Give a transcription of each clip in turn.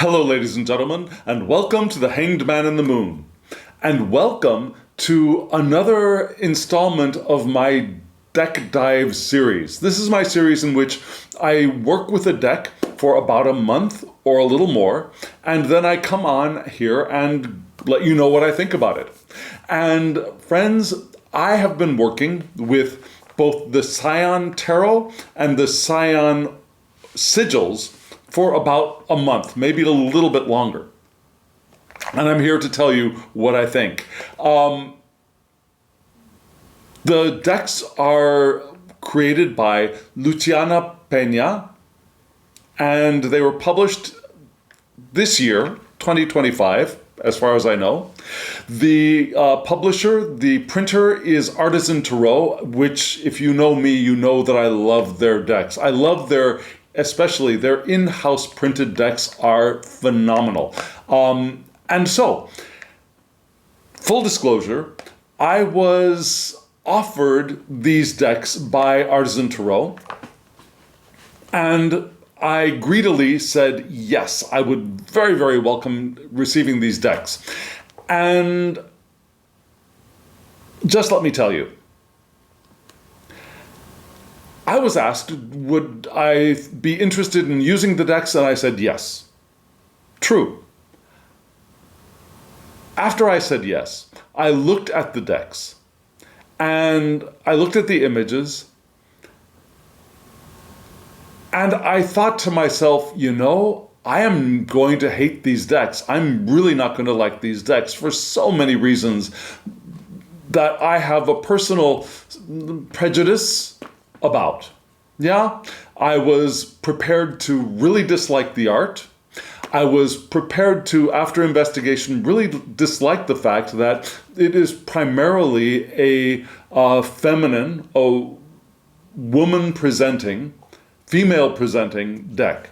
Hello, ladies and gentlemen, and welcome to The Hanged Man in the Moon. And welcome to another installment of my deck dive series. This is my series in which I work with a deck for about a month or a little more, and then I come on here and let you know what I think about it. And friends, I have been working with both the Sion Tarot and the Sion Sigils for about a month, maybe a little bit longer. And I'm here to tell you what I think. The decks are created by Luciana Peña, and they were published this year, 2025, as far as I know. The publisher, the printer, is Artisan Tarot, which, if you know me, you know that I love their decks. I love especially their in-house printed decks are phenomenal. And so, full disclosure, I was offered these decks by Artisan Tarot, and I greedily said yes, I would very, very welcome receiving these decks. And just let me tell you, I was asked, would I be interested in using the decks? And I said yes. True. After I said yes, I looked at the decks and I looked at the images and I thought to myself, I am going to hate these decks. I'm really not going to like these decks for so many reasons that I have a personal prejudice about. Yeah, I was prepared to really dislike the art. I was prepared to, after investigation, really dislike the fact that it is primarily a feminine, a woman-presenting, female-presenting deck.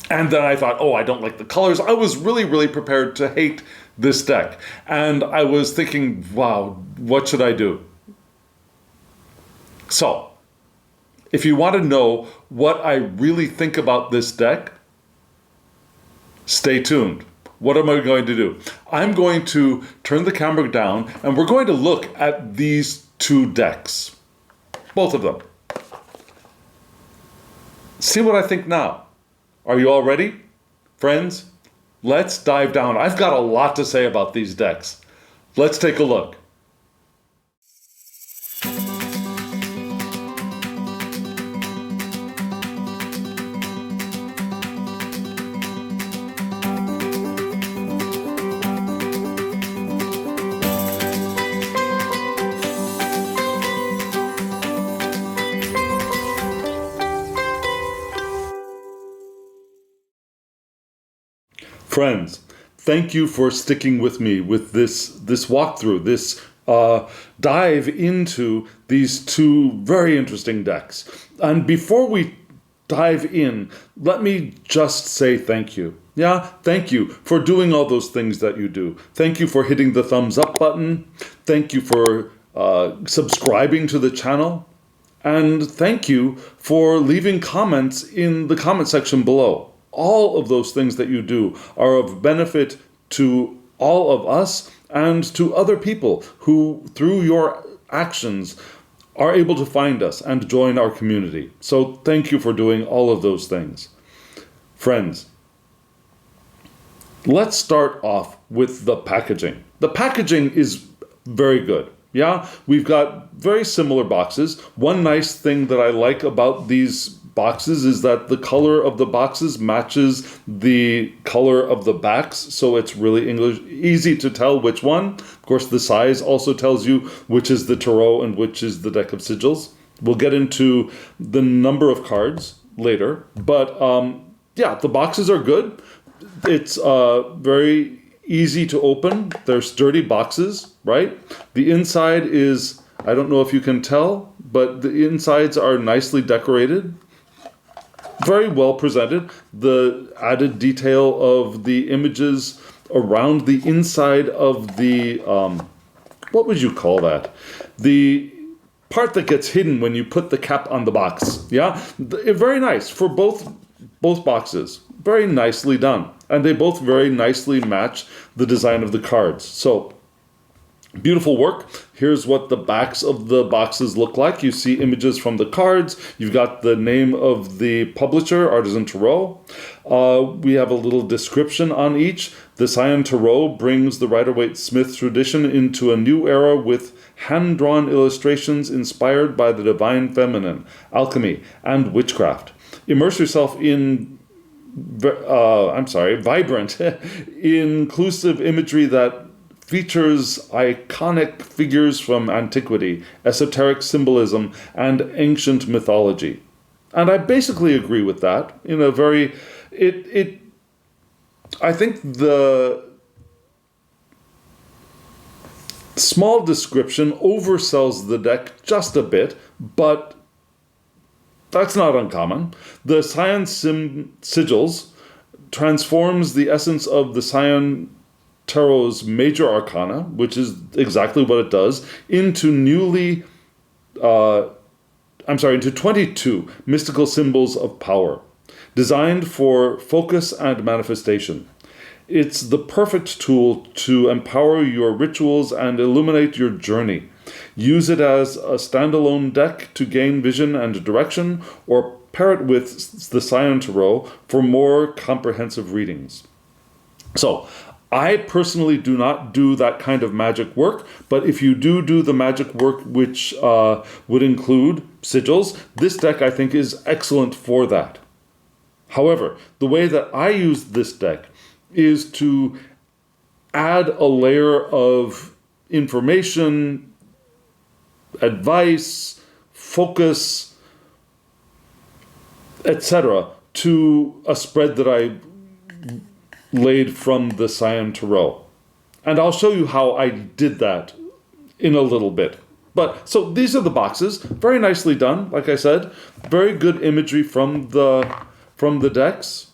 And then I thought, I don't like the colors. I was really, really prepared to hate this deck. And I was thinking, wow, what should I do? So, if you want to know what I really think about this deck, stay tuned. What am I going to do? I'm going to turn the camera down and we're going to look at these two decks. Both of them. See what I think now. Are you all ready? Friends, let's dive down. I've got a lot to say about these decks. Let's take a look. Friends, thank you for sticking with me with this walkthrough, this dive into these two very interesting decks. And before we dive in, let me just say thank you. Yeah, thank you for doing all those things that you do. Thank you for hitting the thumbs up button. Thank you for subscribing to the channel. And thank you for leaving comments in the comment section below. All of those things that you do are of benefit to all of us and to other people who, through your actions, are able to find us and join our community. So thank you for doing all of those things. Friends, let's start off with the packaging. The packaging is very good. Yeah, we've got very similar boxes. One nice thing that I like about these boxes is that the color of the boxes matches the color of the backs, so it's really easy to tell which one. Of course, the size also tells you which is the tarot and which is the deck of sigils. We'll get into the number of cards later, but yeah, the boxes are good. It's very easy to open. They're sturdy boxes, right? The inside is, I don't know if you can tell, but the insides are nicely decorated. Very well presented. The added detail of the images around the inside of the, what would you call that? The part that gets hidden when you put the cap on the box. Yeah, very nice for both boxes. very nicely done. And they both very nicely match the design of the cards. So, beautiful work. Here's what the backs of the boxes look like. You see images from the cards. You've got the name of the publisher, Artisan Tarot. We have a little description on each. The Sion Tarot brings the Rider-Waite-Smith tradition into a new era with hand-drawn illustrations inspired by the divine feminine, alchemy, and witchcraft. Immerse yourself in vibrant, inclusive imagery that features iconic figures from antiquity, esoteric symbolism, and ancient mythology. And I basically agree with that in a very, I think the small description oversells the deck just a bit, but that's not uncommon. The Sion Sigils transforms the essence of the Sion Tarot's major arcana, which is exactly what it does, into 22 mystical symbols of power, designed for focus and manifestation. It's the perfect tool to empower your rituals and illuminate your journey. Use it as a standalone deck to gain vision and direction, or pair it with the Sion Tarot for more comprehensive readings. So, I personally do not do that kind of magic work, but if you do the magic work which would include sigils, this deck I think is excellent for that. However, the way that I use this deck is to add a layer of information, advice, focus, etc. to a spread that I laid from the Sion Tarot. And I'll show you how I did that in a little bit. But, so these are the boxes. Very nicely done, like I said. Very good imagery from the decks.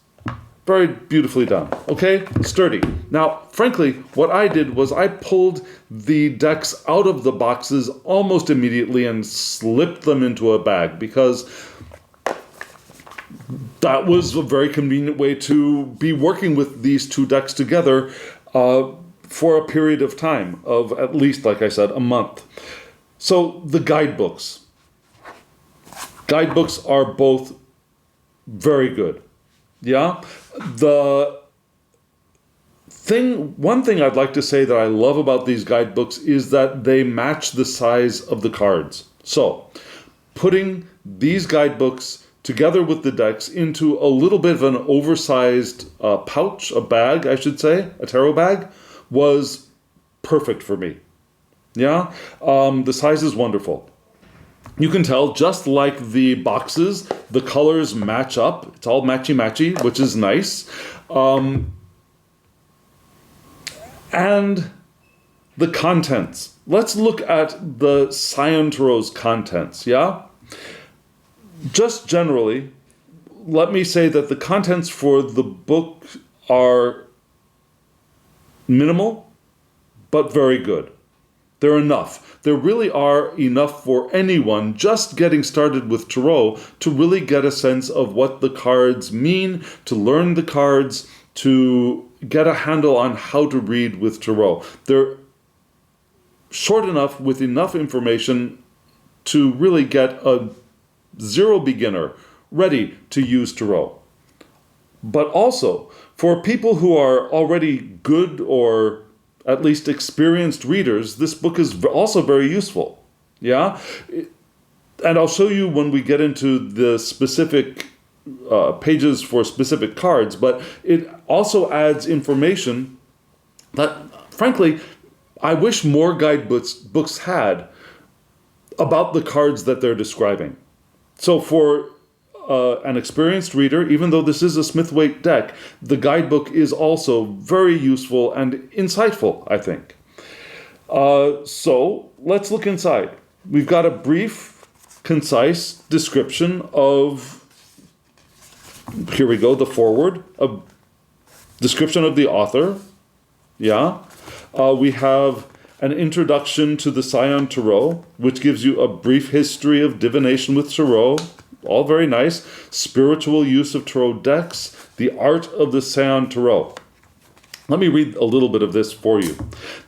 Very beautifully done. Okay? Sturdy. Now, frankly, what I did was I pulled the decks out of the boxes almost immediately and slipped them into a bag, because that was a very convenient way to be working with these two decks together for a period of time of at least, like I said, a month. So the guidebooks. Guidebooks are both very good. Yeah? One thing I'd like to say that I love about these guidebooks is that they match the size of the cards. So, putting these guidebooks together with the decks into a little bit of an oversized pouch, a bag, I should say, a tarot bag, was perfect for me. Yeah? The size is wonderful. You can tell, just like the boxes, the colors match up. It's all matchy-matchy, which is nice. And the contents. Let's look at the Sion Tarot's contents, yeah? Just generally, let me say that the contents for the book are minimal, but very good. They're enough. There really are enough for anyone just getting started with tarot to really get a sense of what the cards mean, to learn the cards, to get a handle on how to read with tarot. They're short enough with enough information to really get a zero beginner ready to use tarot. But also, for people who are already good or at least experienced readers, this book is also very useful. Yeah? And I'll show you when we get into the specific pages for specific cards, but it also adds information that, frankly, I wish more guidebooks had about the cards that they're describing. So for an experienced reader, even though this is a Smith-Waite deck, the guidebook is also very useful and insightful, I think. So let's look inside. We've got a brief, concise description of, here we go, the foreword, a description of the author. Yeah. We have an introduction to the Sion Tarot, which gives you a brief history of divination with tarot. all very nice. Spiritual use of tarot decks, the art of the Sion Tarot. Let me read a little bit of this for you.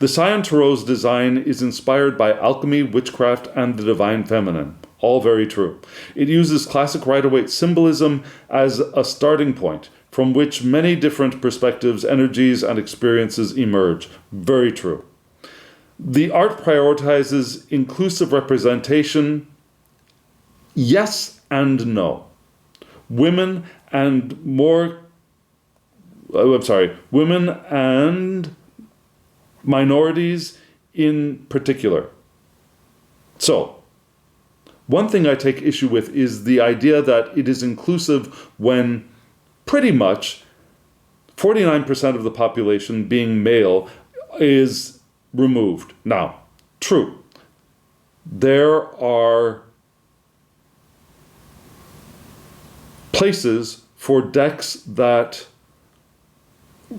The Sion Tarot's design is inspired by alchemy, witchcraft, and the divine feminine. All very true. It uses classic Rider-Waite symbolism as a starting point from which many different perspectives, energies, and experiences emerge. Very true. The art prioritizes inclusive representation. Yes and no. Women and minorities in particular. So, one thing I take issue with is the idea that it is inclusive when pretty much 49% of the population being male is removed. Now, true, there are places for decks that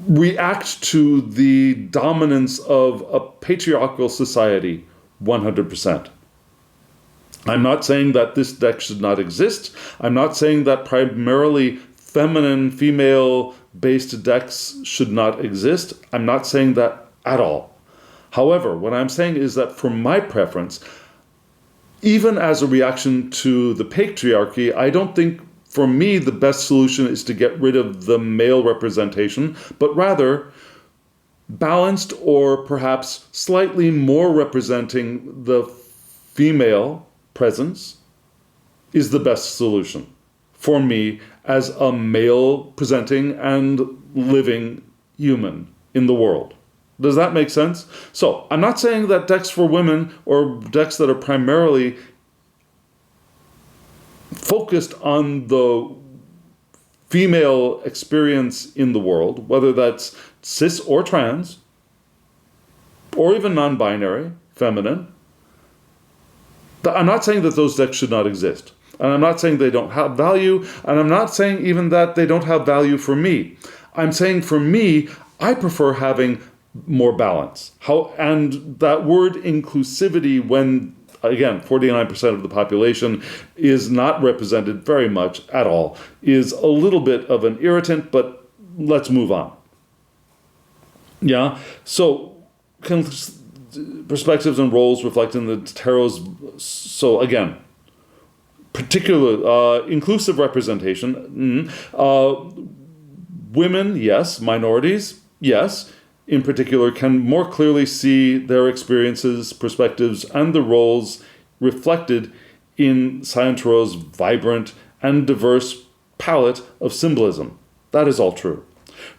react to the dominance of a patriarchal society 100%. I'm not saying that this deck should not exist. I'm not saying that primarily feminine, female-based decks should not exist. I'm not saying that at all. However, what I'm saying is that for my preference, even as a reaction to the patriarchy, I don't think for me the best solution is to get rid of the male representation, but rather balanced or perhaps slightly more representing the female presence is the best solution for me as a male presenting and living human in the world. Does that make sense? So I'm not saying that decks for women or decks that are primarily focused on the female experience in the world, whether that's cis or trans, or even non-binary, feminine, I'm not saying that those decks should not exist. And I'm not saying they don't have value, and I'm not saying even that they don't have value for me. I'm saying for me, I prefer having more balance. And that word inclusivity, when, again, 49% of the population is not represented very much at all, is a little bit of an irritant, but let's move on. Yeah, so perspectives and roles reflect in the tarot's, so again, particular inclusive representation. Women, yes. Minorities, yes. In particular, can more clearly see their experiences, perspectives, and the roles reflected in Sion Tarot's vibrant and diverse palette of symbolism. That is all true.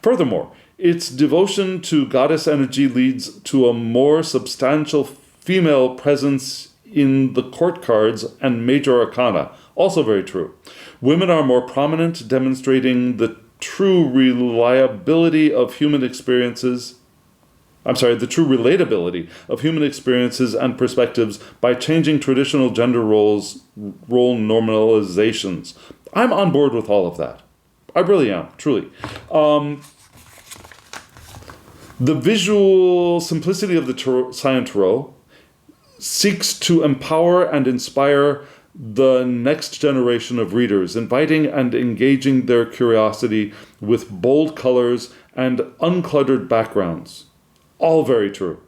Furthermore, its devotion to goddess energy leads to a more substantial female presence in the court cards and major arcana. Also very true. Women are more prominent, demonstrating the true reliability of human experiences. The true relatability of human experiences and perspectives by changing traditional gender role normalizations. I'm on board with all of that. I really am, truly. The visual simplicity of the Sion Tarot seeks to empower and inspire the next generation of readers, inviting and engaging their curiosity with bold colors and uncluttered backgrounds. All very true.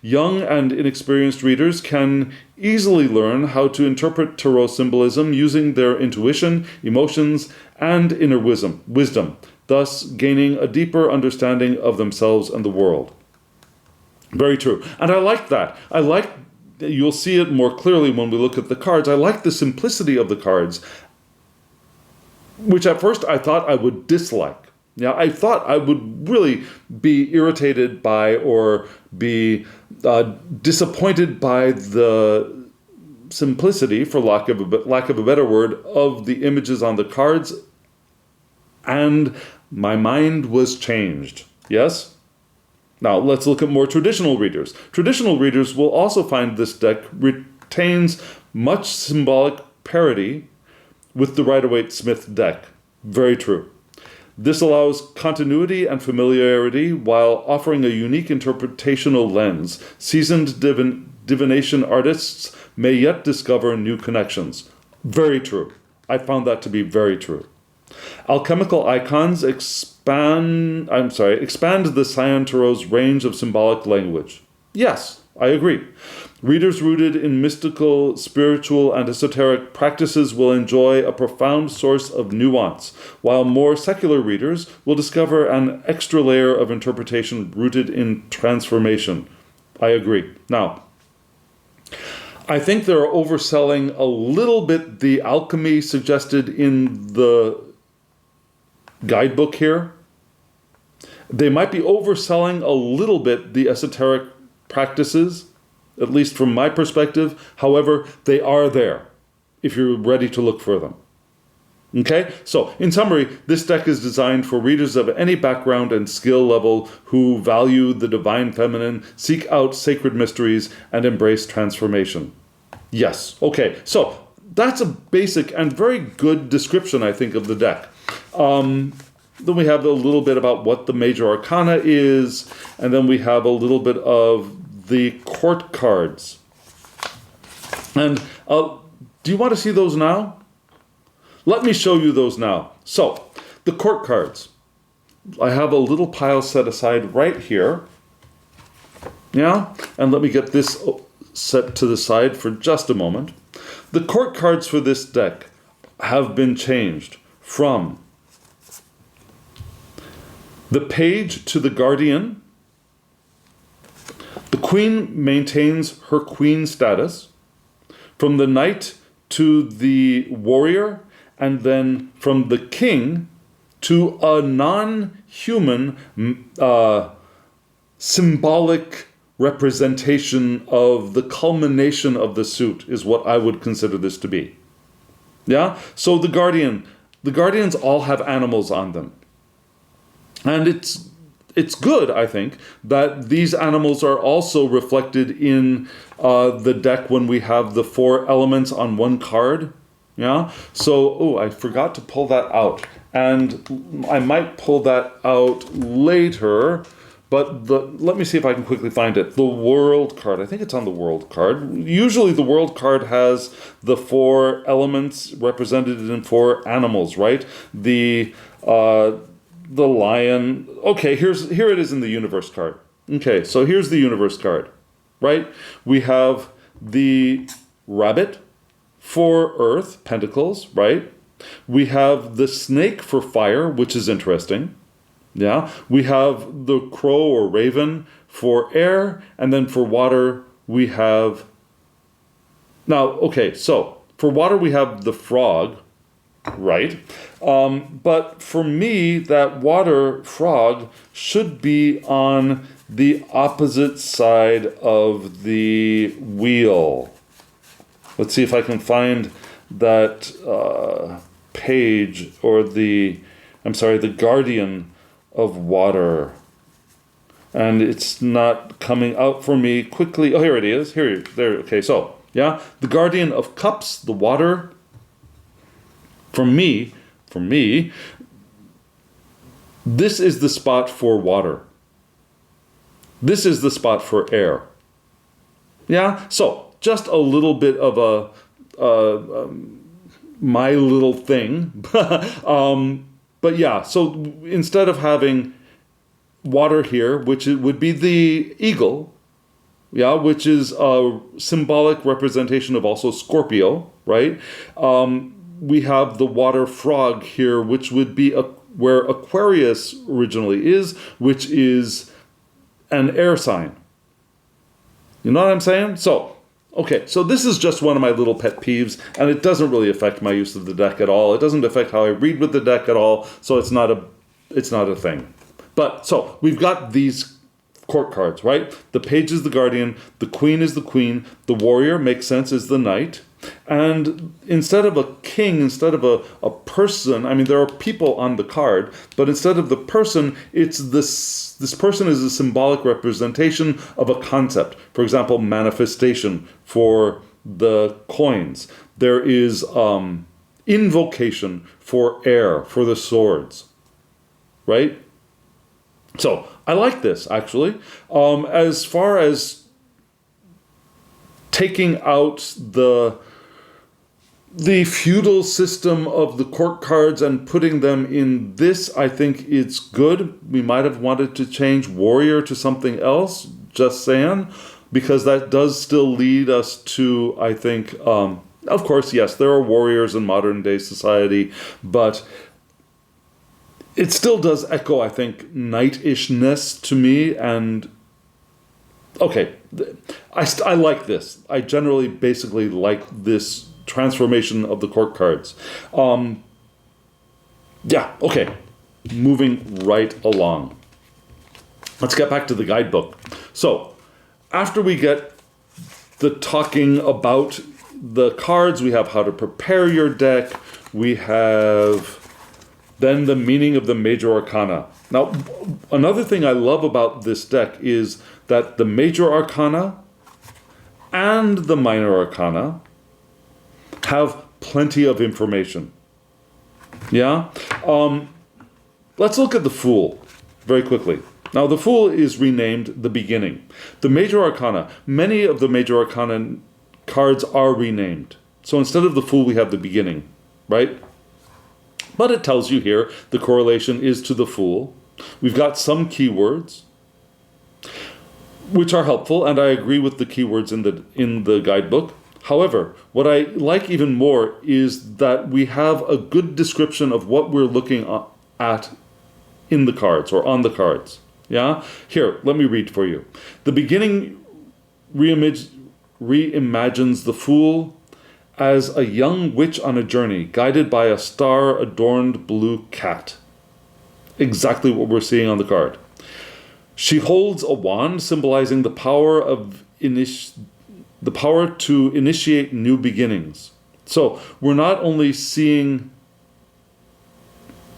Young and inexperienced readers can easily learn how to interpret tarot symbolism using their intuition, emotions, and inner wisdom, thus gaining a deeper understanding of themselves and the world. Very true. And I like that. You'll see it more clearly when we look at the cards. I like the simplicity of the cards, which at first I thought I would dislike. Yeah, I thought I would really be irritated by or be disappointed by the simplicity, for lack of a better word, of the images on the cards, and my mind was changed. Yes? Now, let's look at more traditional readers. Traditional readers will also find this deck retains much symbolic parity with the Rider-Waite Smith deck. Very true. This allows continuity and familiarity while offering a unique interpretational lens. Seasoned divination artists may yet discover new connections. Very true. I found that to be very true. Alchemical icons expand the Sion Tarot's range of symbolic language. Yes, I agree. Readers rooted in mystical, spiritual, and esoteric practices will enjoy a profound source of nuance, while more secular readers will discover an extra layer of interpretation rooted in transformation. I agree. Now, I think they're overselling a little bit the alchemy suggested in the guidebook here. They might be overselling a little bit the esoteric practices, at least from my perspective. However, they are there if you're ready to look for them. Okay, so in summary, this deck is designed for readers of any background and skill level who value the divine feminine, seek out sacred mysteries, and embrace transformation. Yes, okay, so that's a basic and very good description, I think, of the deck. Then we have a little bit about what the major arcana is, and then we have a little bit of the court cards. And do you want to see those now? Let me show you those now. So, the court cards. I have a little pile set aside right here. Yeah? And let me get this set to the side for just a moment. The court cards for this deck have been changed from the Page to the Guardian. The Queen maintains her Queen status. From the Knight to the Warrior, and then from the King to a non-human symbolic representation of the culmination of the suit is what I would consider this to be. Yeah? So the Guardians all have animals on them. And it's good, I think, that these animals are also reflected in the deck when we have the 4 elements on one card. Yeah. So, I forgot to pull that out, and I might pull that out later. But let me see if I can quickly find it. The World card. I think it's on the World card. Usually, the World card has the 4 elements represented in 4 animals, right? The lion. Okay, here it is in the Universe card. Okay, so here's the Universe card, right? We have the rabbit for Earth, Pentacles, right? We have the snake for fire, which is interesting. Yeah. We have the crow or raven for air, and then for water we have... Now, okay, so for water we have the frog, right? But for me, that water frog should be on the opposite side of the wheel. Let's see if I can find that page, or the Guardian of Water. And it's not coming out for me quickly. Oh, here it is. There. Okay, so, yeah. The Guardian of Cups, the water. For me, this is the spot for water. This is the spot for air. Yeah? So, just a little bit of a my little thing. But yeah, so instead of having water here, which would be the eagle, yeah, which is a symbolic representation of also Scorpio, right? We have the water frog here, which would be where Aquarius originally is, which is an air sign. You know what I'm saying? So, okay, so this is just one of my little pet peeves, and it doesn't really affect my use of the deck at all. It doesn't affect how I read with the deck at all, so it's not a thing. But, so, we've got these court cards, right? The Page is the Guardian, the Queen is the Queen, the Warrior, makes sense, is the Knight. And instead of a king, instead of a person, I mean, there are people on the card, but instead of the person, it's this person is a symbolic representation of a concept. For example, manifestation for the coins. There is invocation for air, for the swords, right? So, I like this, actually. As far as taking out the feudal system of the court cards and putting them in this, I think it's good. We might have wanted to change warrior to something else, just saying, because that does still lead us to, I think, of course, yes, there are warriors in modern day society, but it still does echo, I think, knight-ishness to me. And okay, I like this. I generally basically like this transformation of the court cards. Yeah, okay. Moving right along. Let's get back to the guidebook. So, after we get the talking about the cards, we have how to prepare your deck, we have then the meaning of the major arcana. Now, another thing I love about this deck is that the major arcana and the minor arcana have plenty of information. Yeah? Let's look at the Fool very quickly. Now, the Fool is renamed the Beginning. The major arcana, many of the major arcana cards are renamed. So instead of the Fool, we have the Beginning, right? But it tells you here the correlation is to the Fool. We've got some keywords, which are helpful, and I agree with the keywords in the guidebook. However, what I like even more is that we have a good description of what we're looking at in the cards or on the cards. Yeah? Here, let me read for you. The Beginning reimagines the Fool as a young witch on a journey, guided by a star-adorned blue cat. Exactly what we're seeing on the card. She holds a wand symbolizing the power to initiate new beginnings. So we're not only seeing,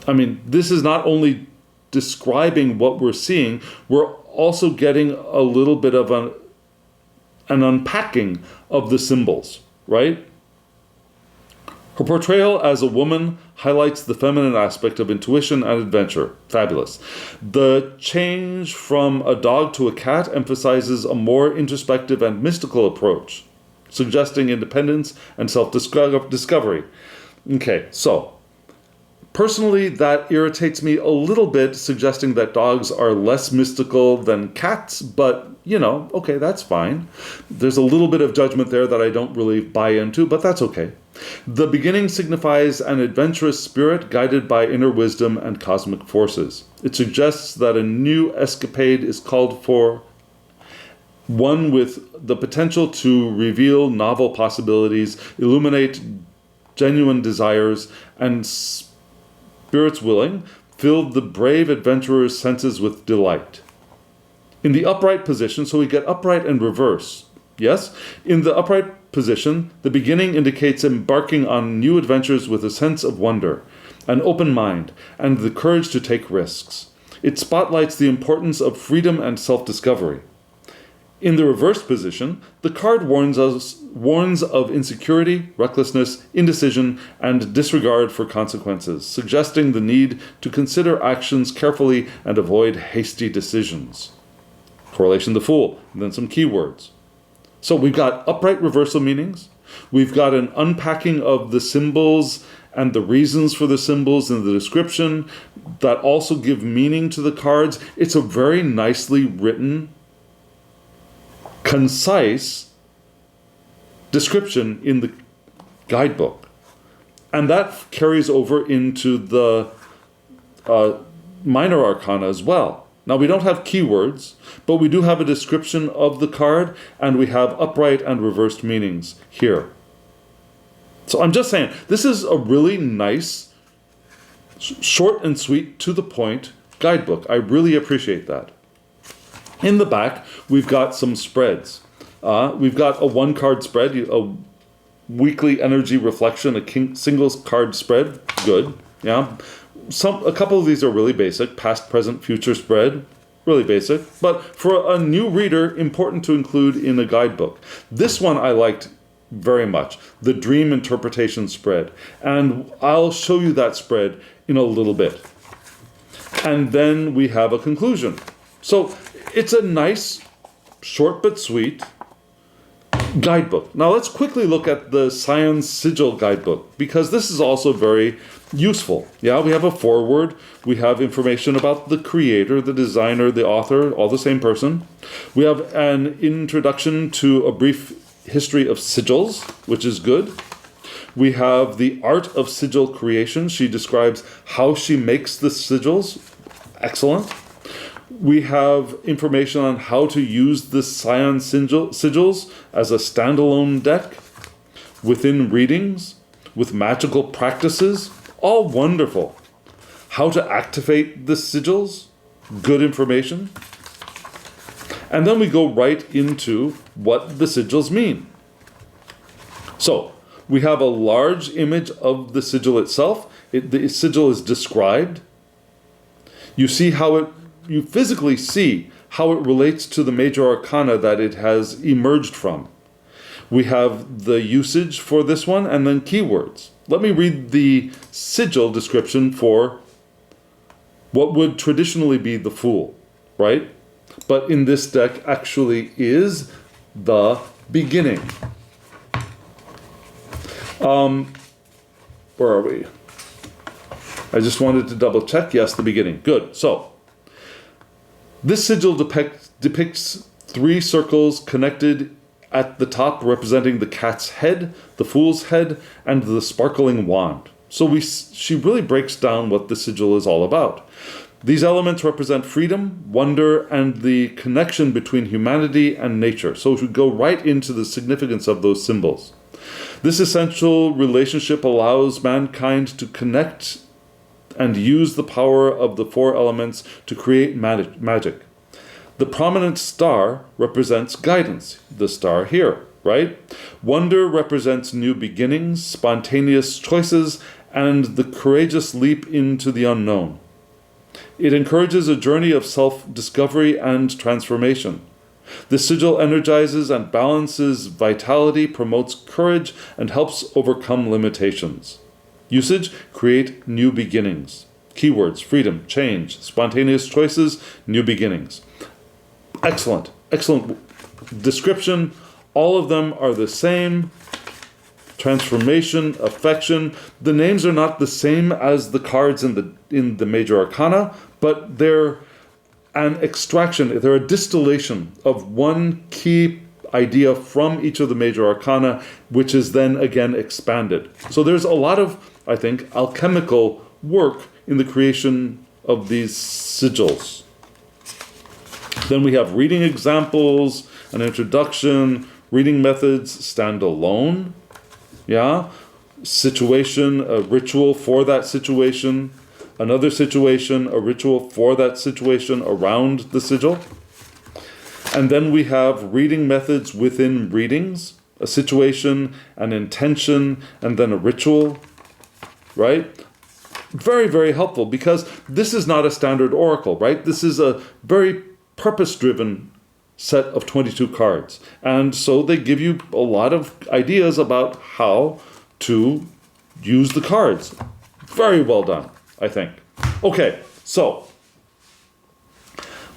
this is not only describing what we're seeing, we're also getting a little bit of an unpacking of the symbols, right? Her portrayal as a woman highlights the feminine aspect of intuition and adventure. Fabulous. The change from a dog to a cat emphasizes a more introspective and mystical approach, suggesting independence and self-discovery. Okay, so personally, that irritates me a little bit, suggesting that dogs are less mystical than cats, but, okay, that's fine. There's a little bit of judgment there that I don't really buy into, but that's okay. The Beginning signifies an adventurous spirit guided by inner wisdom and cosmic forces. It suggests that a new escapade is called for, one with the potential to reveal novel possibilities, illuminate genuine desires, and spirits willing, filled the brave adventurer's senses with delight. In the upright position, so we get upright and reverse. Yes? In the upright position, the Beginning indicates embarking on new adventures with a sense of wonder, an open mind, and the courage to take risks. It spotlights the importance of freedom and self-discovery. In the reversed position, the card warns of insecurity, recklessness, indecision, and disregard for consequences, suggesting the need to consider actions carefully and avoid hasty decisions. Correlation the Fool, and then some keywords. So we've got upright reversal meanings. We've got an unpacking of the symbols and the reasons for the symbols in the description that also give meaning to the cards. It's a very nicely written, concise description in the guidebook. And that carries over into the minor arcana as well. Now, we don't have keywords, but we do have a description of the card, and we have upright and reversed meanings here. So I'm just saying, this is a really nice, short and sweet, to the point guidebook. I really appreciate that. In the back, we've got some spreads. We've got a one-card spread, a weekly energy reflection, a single card spread. Good, yeah. A couple of these are really basic, past, present, future spread, really basic. But for a new reader, important to include in a guidebook. This one I liked very much, the dream interpretation spread. And I'll show you that spread in a little bit. And then we have a conclusion. So it's a nice, short but sweet Guidebook. Now let's quickly look at the Sion Sigil guidebook, because this is also very useful. Yeah, we have a foreword, we have information about the creator, the designer, the author, all the same person. We have an introduction to a brief history of sigils, which is good. We have the art of sigil creation. She describes how she makes the sigils. Excellent. We have information on how to use the Sion Sigils as a standalone deck within readings with magical practices. All wonderful. How to activate the sigils. Good information. And then we go right into what the sigils mean. So, we have a large image of the sigil itself. The sigil is described. You see how you physically see how it relates to the major arcana that it has emerged from. We have the usage for this one and then keywords. Let me read the sigil description for what would traditionally be the Fool, right? But in this deck actually is the beginning. Where are we? I just wanted to double check. Yes, the beginning. Good. So, this sigil depicts 3 circles connected at the top, representing the cat's head, the fool's head, and the sparkling wand. So she really breaks down what the sigil is all about. These elements represent freedom, wonder, and the connection between humanity and nature. So we should go right into the significance of those symbols. This essential relationship allows mankind to connect and use the power of the 4 elements to create magic. The prominent star represents guidance, the star here, right? Wonder represents new beginnings, spontaneous choices, and the courageous leap into the unknown. It encourages a journey of self-discovery and transformation. The sigil energizes and balances vitality, promotes courage, and helps overcome limitations. Usage: create new beginnings. Keywords: freedom, change, spontaneous choices, new beginnings. Excellent. Excellent description. All of them are the same. Transformation, affection. The names are not the same as the cards in the major arcana, but they're an extraction, they're a distillation of one key idea from each of the major arcana, which is then again expanded. So there's a lot of, I think, alchemical work in the creation of these sigils. Then we have reading examples, an introduction, reading methods stand alone. Yeah? Situation, a ritual for that situation. Another situation, a ritual for that situation around the sigil. And then we have reading methods within readings, a situation, an intention, and then a ritual, right? Very, very helpful, because this is not a standard oracle, right? This is a very purpose-driven set of 22 cards. And so they give you a lot of ideas about how to use the cards. Very well done, I think. Okay, so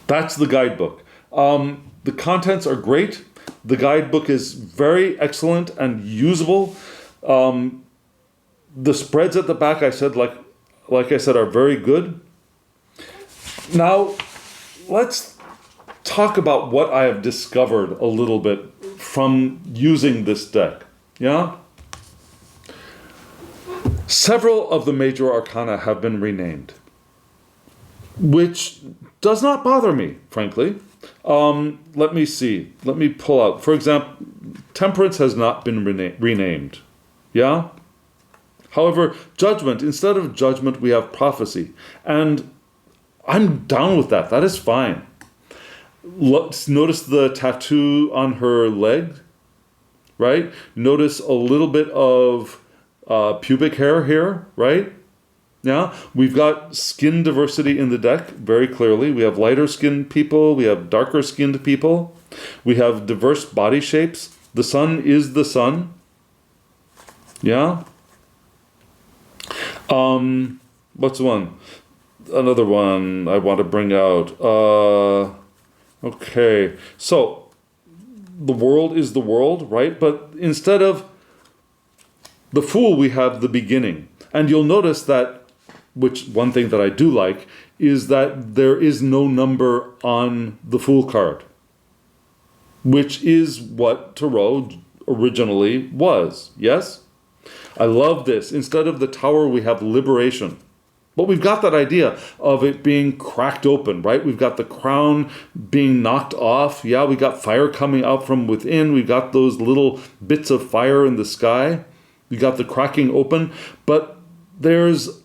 that's the guidebook. The contents are great. The guidebook is very excellent and usable. The spreads at the back, I said, like I said, are very good. Now, let's talk about what I have discovered a little bit from using this deck. Yeah? Several of the major arcana have been renamed, which does not bother me, frankly. Let me see. Let me pull out. For example, Temperance has not been renamed. Yeah? However, Judgment, instead of Judgment, we have Prophecy. And I'm down with that. That is fine. Notice the tattoo on her leg, right? Notice a little bit of pubic hair here, right? Yeah, we've got skin diversity in the deck very clearly. We have lighter skinned people, we have darker skinned people, we have diverse body shapes. The sun is the sun. Yeah. What's the one? Another one I want to bring out. Okay, so the world is the world, right? But instead of the Fool, we have the beginning. And you'll notice that, which one thing that I do like, is that there is no number on the Fool card, which is what Tarot originally was, yes? I love this. Instead of the Tower, we have Liberation. But we've got that idea of it being cracked open, right? We've got the crown being knocked off. Yeah, we got fire coming out from within. We've got those little bits of fire in the sky. We got the cracking open. But there's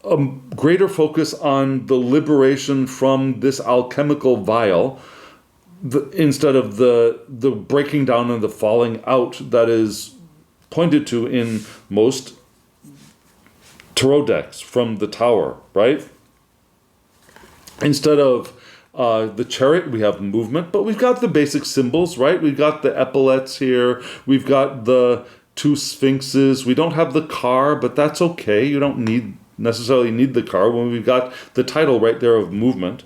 a greater focus on the liberation from this alchemical vial instead of the breaking down and the falling out that is pointed to in most Tarot decks from the Tower, right? Instead of the Chariot, we have movement, but we've got the basic symbols, right? We've got the epaulets here. We've got the two sphinxes. We don't have the car, but that's okay. You don't necessarily need the car when we've got the title right there of movement.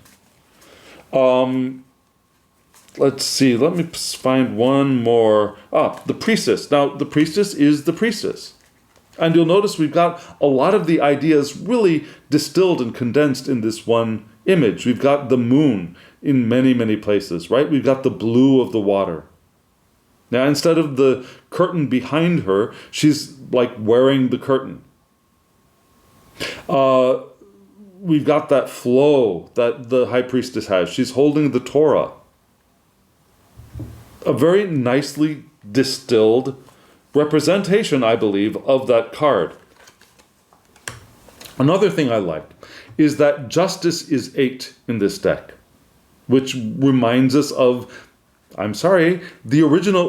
Let's see. Let me find one more. The Priestess. Now, the Priestess is the Priestess. And you'll notice we've got a lot of the ideas really distilled and condensed in this one image. We've got the moon in many, many places, right? We've got the blue of the water. Now, instead of the curtain behind her, she's like wearing the curtain. We've got that flow that the High Priestess has. She's holding the Torah. A very nicely distilled representation, I believe, of that card. Another thing I like is that Justice is 8 in this deck, which reminds us of, I'm sorry, the original,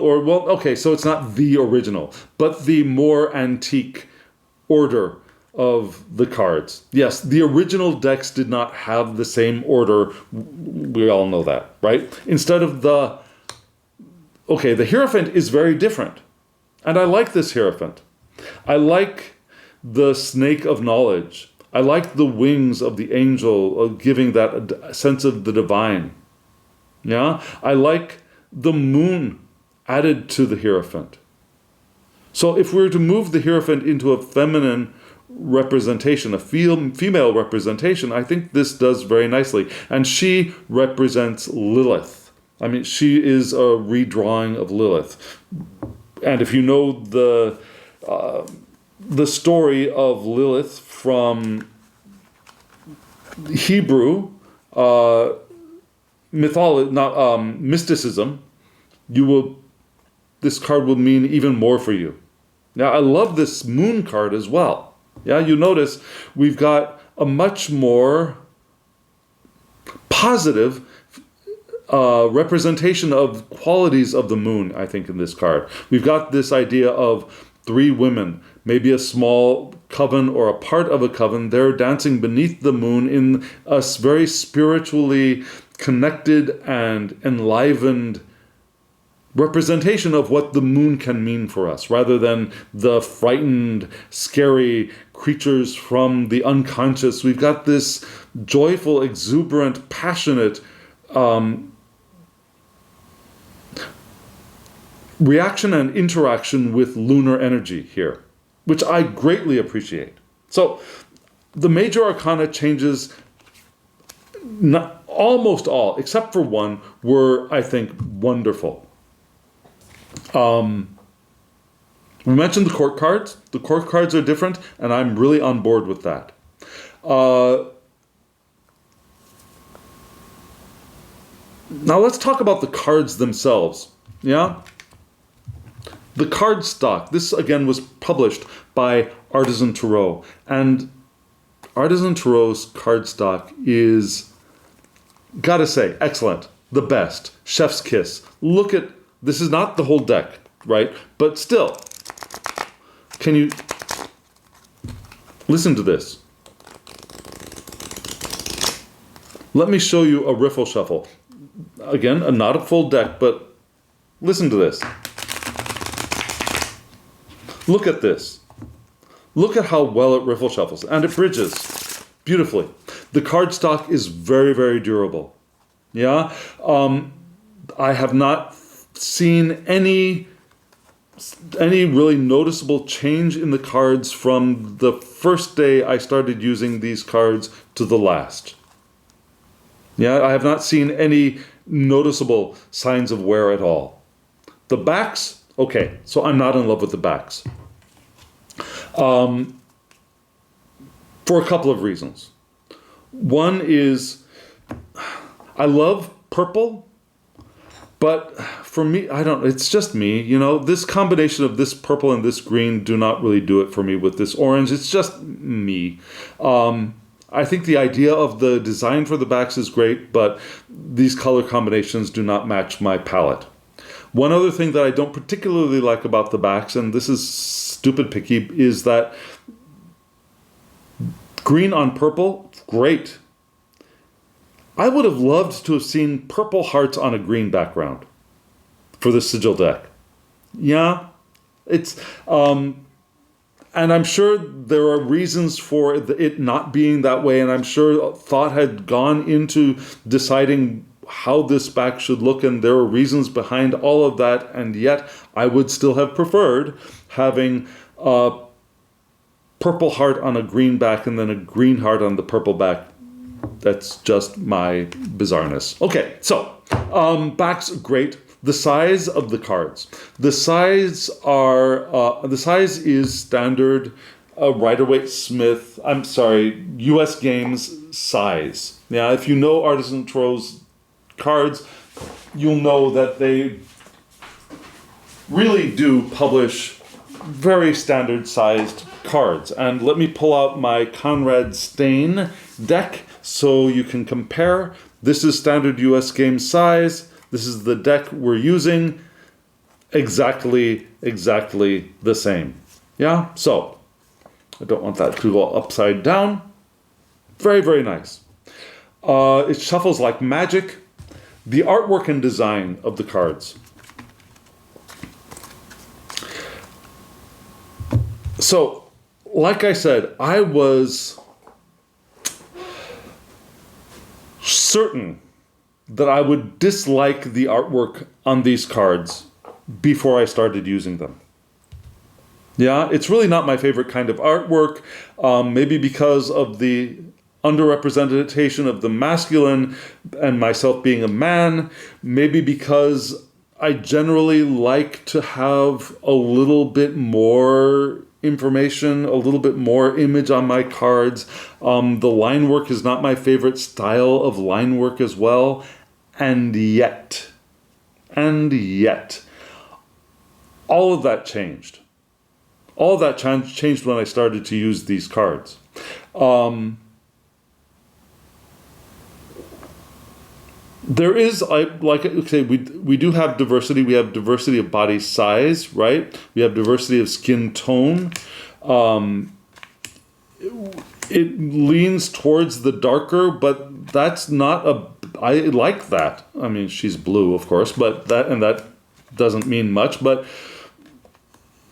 so it's not the original, but the more antique order of the cards. Yes, the original decks did not have the same order. We all know that, right? Instead of the Hierophant is very different. And I like this Hierophant. I like the snake of knowledge. I like the wings of the angel giving that sense of the divine. Yeah? I like the moon added to the Hierophant. So if we were to move the Hierophant into a feminine representation, a female representation, I think this does very nicely. And she represents Lilith. I mean, she is a redrawing of Lilith. And if you know the story of Lilith from Hebrew mysticism, this card will mean even more for you. Now, I love this moon card as well. Yeah, you notice we've got a much more positive representation of qualities of the moon, I think, in this card. We've got this idea of 3 women, maybe a small coven or a part of a coven. They're dancing beneath the moon in a very spiritually connected and enlivened representation of what the moon can mean for us, rather than the frightened, scary creatures from the unconscious. We've got this joyful, exuberant, passionate reaction and interaction with lunar energy here, which I greatly appreciate. So the major arcana changes, almost all, except for one, were, I think, wonderful. We mentioned the court cards. The court cards are different, and I'm really on board with that. Now let's talk about the cards themselves. Yeah? The card stock. This, again, was published by Artisan Tarot. And Artisan Tarot's card stock is, gotta say, excellent. The best. Chef's kiss. Look at, this is not the whole deck, right? But still, can you listen to this? Let me show you a riffle shuffle. Again, not a full deck, but listen to this. Look at this. Look at how well it riffle shuffles. And it bridges beautifully. The cardstock is very, very durable. Yeah? I have not seen any really noticeable change in the cards from the first day I started using these cards to the last. Yeah, I have not seen any noticeable signs of wear at all. The backs, okay, so I'm not in love with the backs. For a couple of reasons. One is, I love purple, but for me, it's just me, this combination of this purple and this green do not really do it for me with this orange. It's just me. I think the idea of the design for the backs is great, but these color combinations do not match my palette. One other thing that I don't particularly like about the backs, and this is stupid picky, is that green on purple, great. I would have loved to have seen purple hearts on a green background for the sigil deck. Yeah, it's, and I'm sure there are reasons for it not being that way, and I'm sure thought had gone into deciding how this back should look, and there are reasons behind all of that, and yet I would still have preferred having a purple heart on a green back and then a green heart on the purple back. That's just my bizarreness. Okay, so backs, great. The size of the cards. The size is standard Rider-Waite Smith. U.S. Games size. Yeah, if you know Artisan Tarot's cards, you'll know that they really do publish very standard sized cards. And let me pull out my Conrad Stain deck so you can compare. This is standard US Games size. This is the deck we're using. Exactly the same. Yeah, so I don't want that to go upside down. Very, very nice. It shuffles like magic. The artwork and design of the cards. So, like I said, I was certain that I would dislike the artwork on these cards before I started using them. Yeah, it's really not my favorite kind of artwork, maybe because of the underrepresentation of the masculine and myself being a man, maybe because I generally like to have a little bit more information, a little bit more image on my cards. The line work is not my favorite style of line work as well. And yet, all of that changed. All of that changed when I started to use these cards. There is, like I say, we do have diversity. We have diversity of body size, right? We have diversity of skin tone. It leans towards the darker, but that's not I like that. I mean, she's blue, of course, but that doesn't mean much. But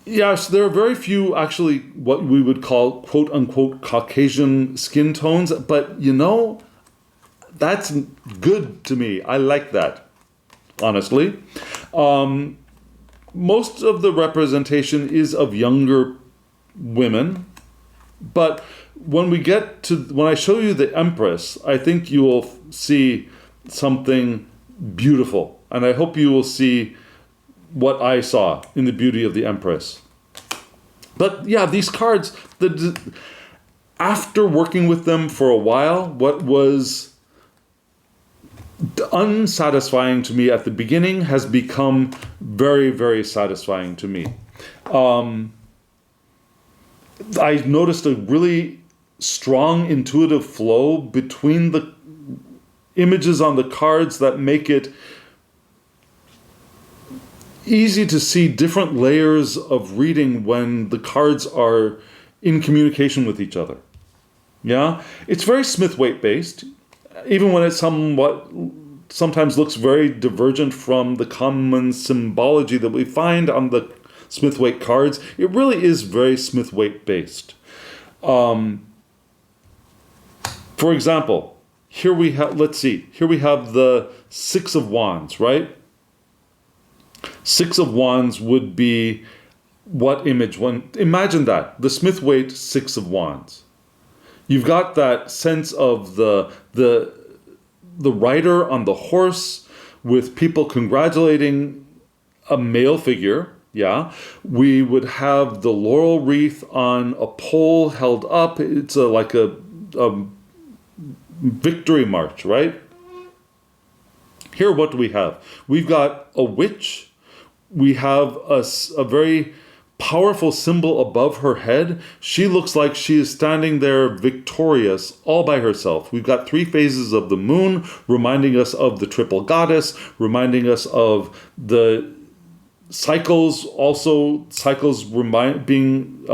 yes, there are very few actually what we would call quote unquote Caucasian skin tones, but that's good to me. I like that, honestly. Most of the representation is of younger women, but when I show you the Empress, I think you will see something beautiful, and I hope you will see what I saw in the beauty of the Empress. But yeah, these cards, after working with them for a while, what was unsatisfying to me at the beginning has become very, very satisfying to me. I noticed a really strong intuitive flow between the images on the cards that make it easy to see different layers of reading when the cards are in communication with each other. Yeah, it's very Smith-Waite based, even when it sometimes looks very divergent from the common symbology that we find on the Smith-Waite cards. It really is very Smith-Waite based. For example, here we have the Six of Wands, right? Six of Wands would be what image? Imagine that, the Smith-Waite Six of Wands. You've got that sense of the rider on the horse with people congratulating a male figure. Yeah, we would have the laurel wreath on a pole held up. It's like a victory march, right? Here, what do we have? We've got a witch. We have a very powerful symbol above her head. She looks like she is standing there victorious all by herself. We've got three phases of the moon, reminding us of the triple goddess, reminding us of the cycles, also cycles being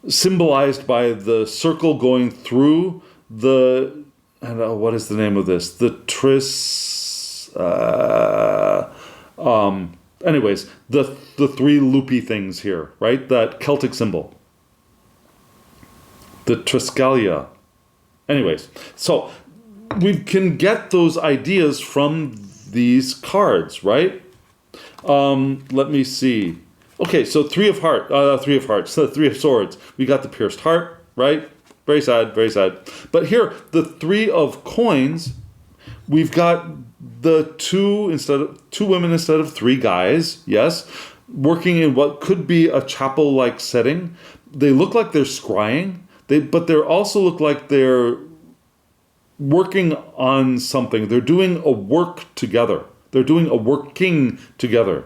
symbolized by the circle going through the, what is the name of this? The anyways, the three loopy things here, right? That Celtic symbol. The Triskalia. Anyways, so we can get those ideas from these cards, right? Let me see. Okay, so three of swords. We got the pierced heart, right? Very sad, very sad. But here, the three of coins, we've got the two women instead of three guys, yes, working in what could be a chapel-like setting. They look like they're scrying, but they also look like they're working on something. They're doing a work together. They're doing a working together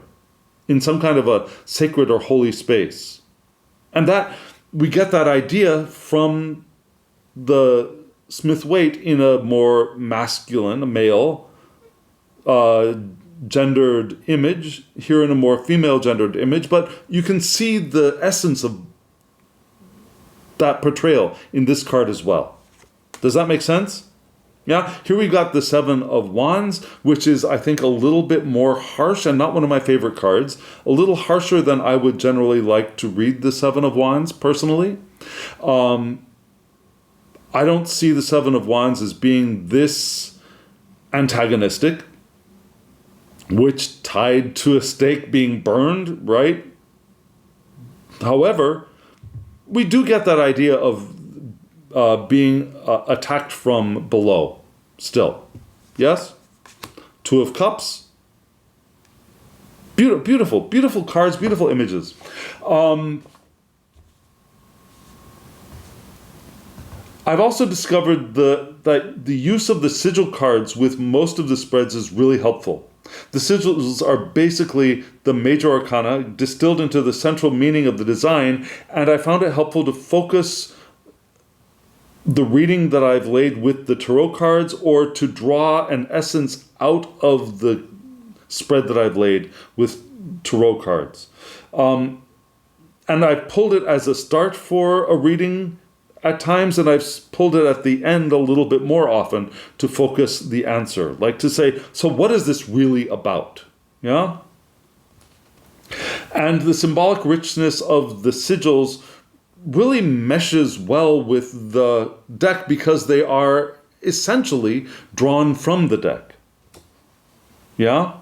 in some kind of a sacred or holy space. And that we get that idea from the Smith-Waite in a more masculine, a male, gendered image, here in a more female gendered image, but you can see the essence of that portrayal in this card as well. Does that make sense? Yeah, here we've got the Seven of Wands, which is, I think, a little bit more harsh and not one of my favorite cards. A little harsher than I would generally like to read the Seven of Wands, personally. I don't see the Seven of Wands as being this antagonistic, which tied to a stake being burned, right? However, we do get that idea of being attacked from below still. Yes? Two of Cups. Beautiful, beautiful cards, beautiful images. I've also discovered that the use of the sigil cards with most of the spreads is really helpful. The sigils are basically the major arcana distilled into the central meaning of the design, and I found it helpful to focus the reading that I've laid with the tarot cards, or to draw an essence out of the spread that I've laid with tarot cards. And I've pulled it as a start for a reading at times, and I've pulled it at the end a little bit more often to focus the answer. Like to say, so what is this really about? Yeah? And the symbolic richness of the sigils really meshes well with the deck because they are essentially drawn from the deck. Yeah?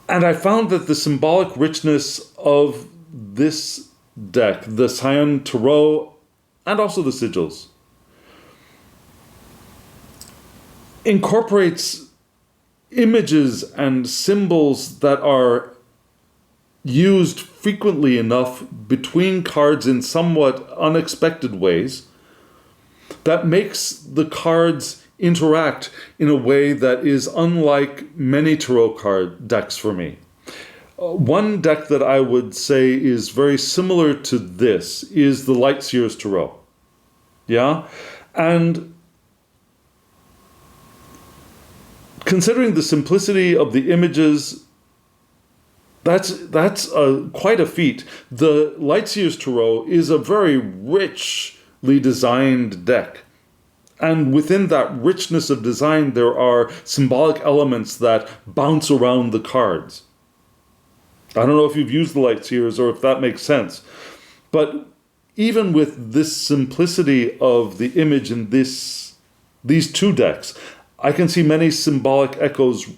And I found that the symbolic richness of this deck, the Sion Tarot, and also the sigils, incorporates images and symbols that are used frequently enough between cards in somewhat unexpected ways that makes the cards interact in a way that is unlike many tarot card decks for me. One deck that I would say is very similar to this is the Light Seers Tarot. Yeah? And considering the simplicity of the images, that's quite a feat. The Light Seers Tarot is a very richly designed deck. And within that richness of design, there are symbolic elements that bounce around the cards. I don't know if you've used the Light Seers or if that makes sense. But even with this simplicity of the image in these two decks, I can see many symbolic echoes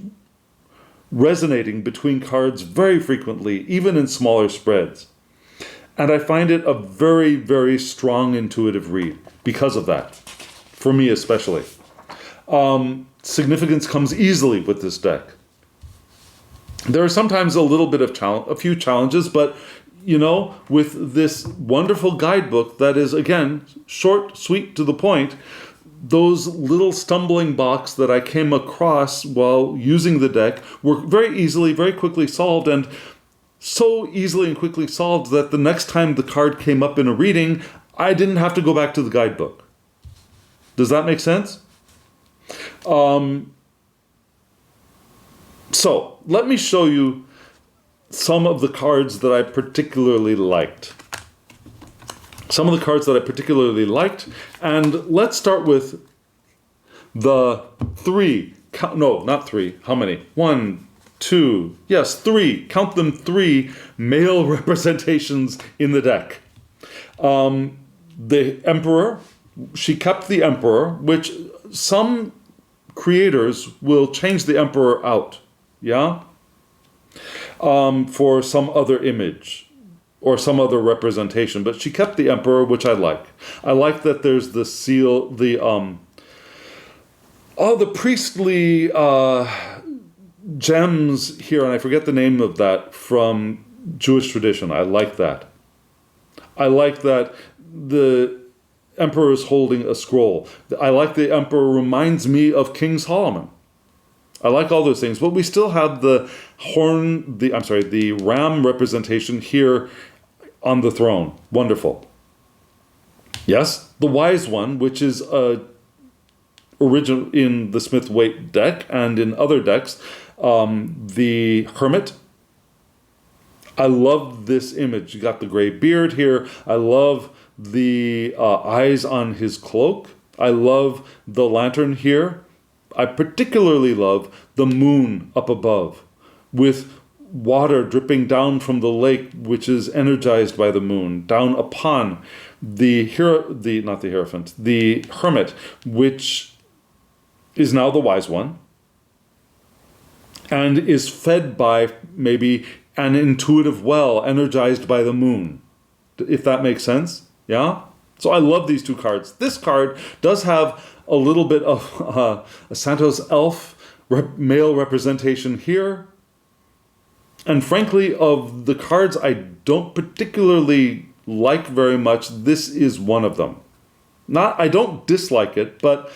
resonating between cards very frequently, even in smaller spreads. And I find it a very, very strong intuitive read because of that, for me especially. Significance comes easily with this deck. There are sometimes a few challenges, but with this wonderful guidebook that is, again, short, sweet, to the point, those little stumbling blocks that I came across while using the deck were very quickly solved, and so easily and quickly solved that the next time the card came up in a reading, I didn't have to go back to the guidebook. Does that make sense? So, let me show you some of the cards that I particularly liked. And let's start with the three. No, not three. How many? 1, 2, yes, 3. Count them, 3 male representations in the deck. The Emperor, she kept the Emperor, which some creators will change the Emperor out, for some other image or some other representation, but she kept the Emperor, which I like. I like that there's the seal, the priestly gems here, and I forget the name of that, from Jewish tradition. I like that. I like that the Emperor is holding a scroll. I like the Emperor reminds me of King Solomon. I like all those things, but we still have the ram representation here on the throne. Wonderful. Yes, the Wise One, which is original in the Smith-Waite deck and in other decks. The Hermit. I love this image. You got the gray beard here. I love the eyes on his cloak. I love the lantern here. I particularly love the moon up above with water dripping down from the lake, which is energized by the moon, down upon the Hermit, which is now the Wise One, and is fed by maybe an intuitive well energized by the moon, if that makes sense. Yeah? So I love these two cards. This card does have a little bit of a Santos elf male representation here. And frankly, of the cards I don't particularly like very much, this is one of them. I don't dislike it, but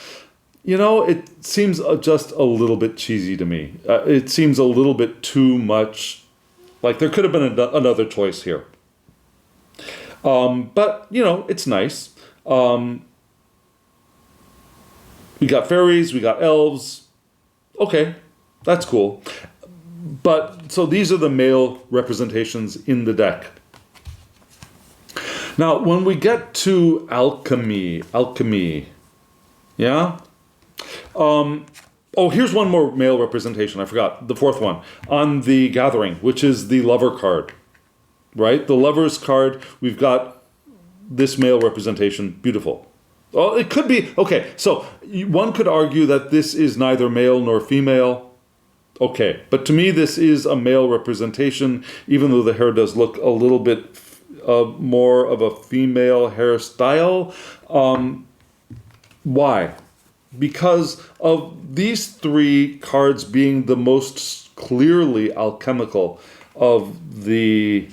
it seems just a little bit cheesy to me. It seems a little bit too much, like there could have been another choice here. But, it's nice. We got fairies, we got elves. Okay, that's cool. But, so these are the male representations in the deck. Now, when we get to alchemy, yeah? Here's one more male representation. I forgot. The fourth one. On the Gathering, which is the Lover card. Right? The Lover's card, we've got this male representation. Beautiful. Well, it could be... Okay, so one could argue that this is neither male nor female. Okay, but to me this is a male representation, even though the hair does look a little bit more of a female hairstyle. Why? Because of these 3 cards being the most clearly alchemical of the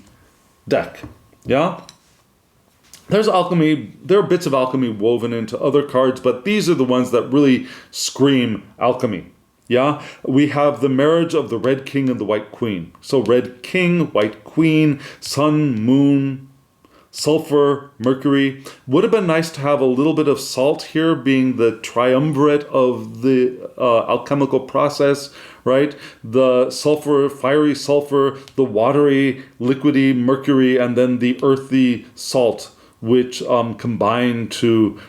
deck. Yeah? There's alchemy, there are bits of alchemy woven into other cards, but these are the ones that really scream alchemy. Yeah? We have the marriage of the Red King and the White Queen. So Red King, White Queen, Sun, Moon, Sulfur, Mercury. Would have been nice to have a little bit of salt here, being the triumvirate of the alchemical process, right? The sulfur, fiery sulfur, the watery, liquidy Mercury, and then the earthy salt, which combine to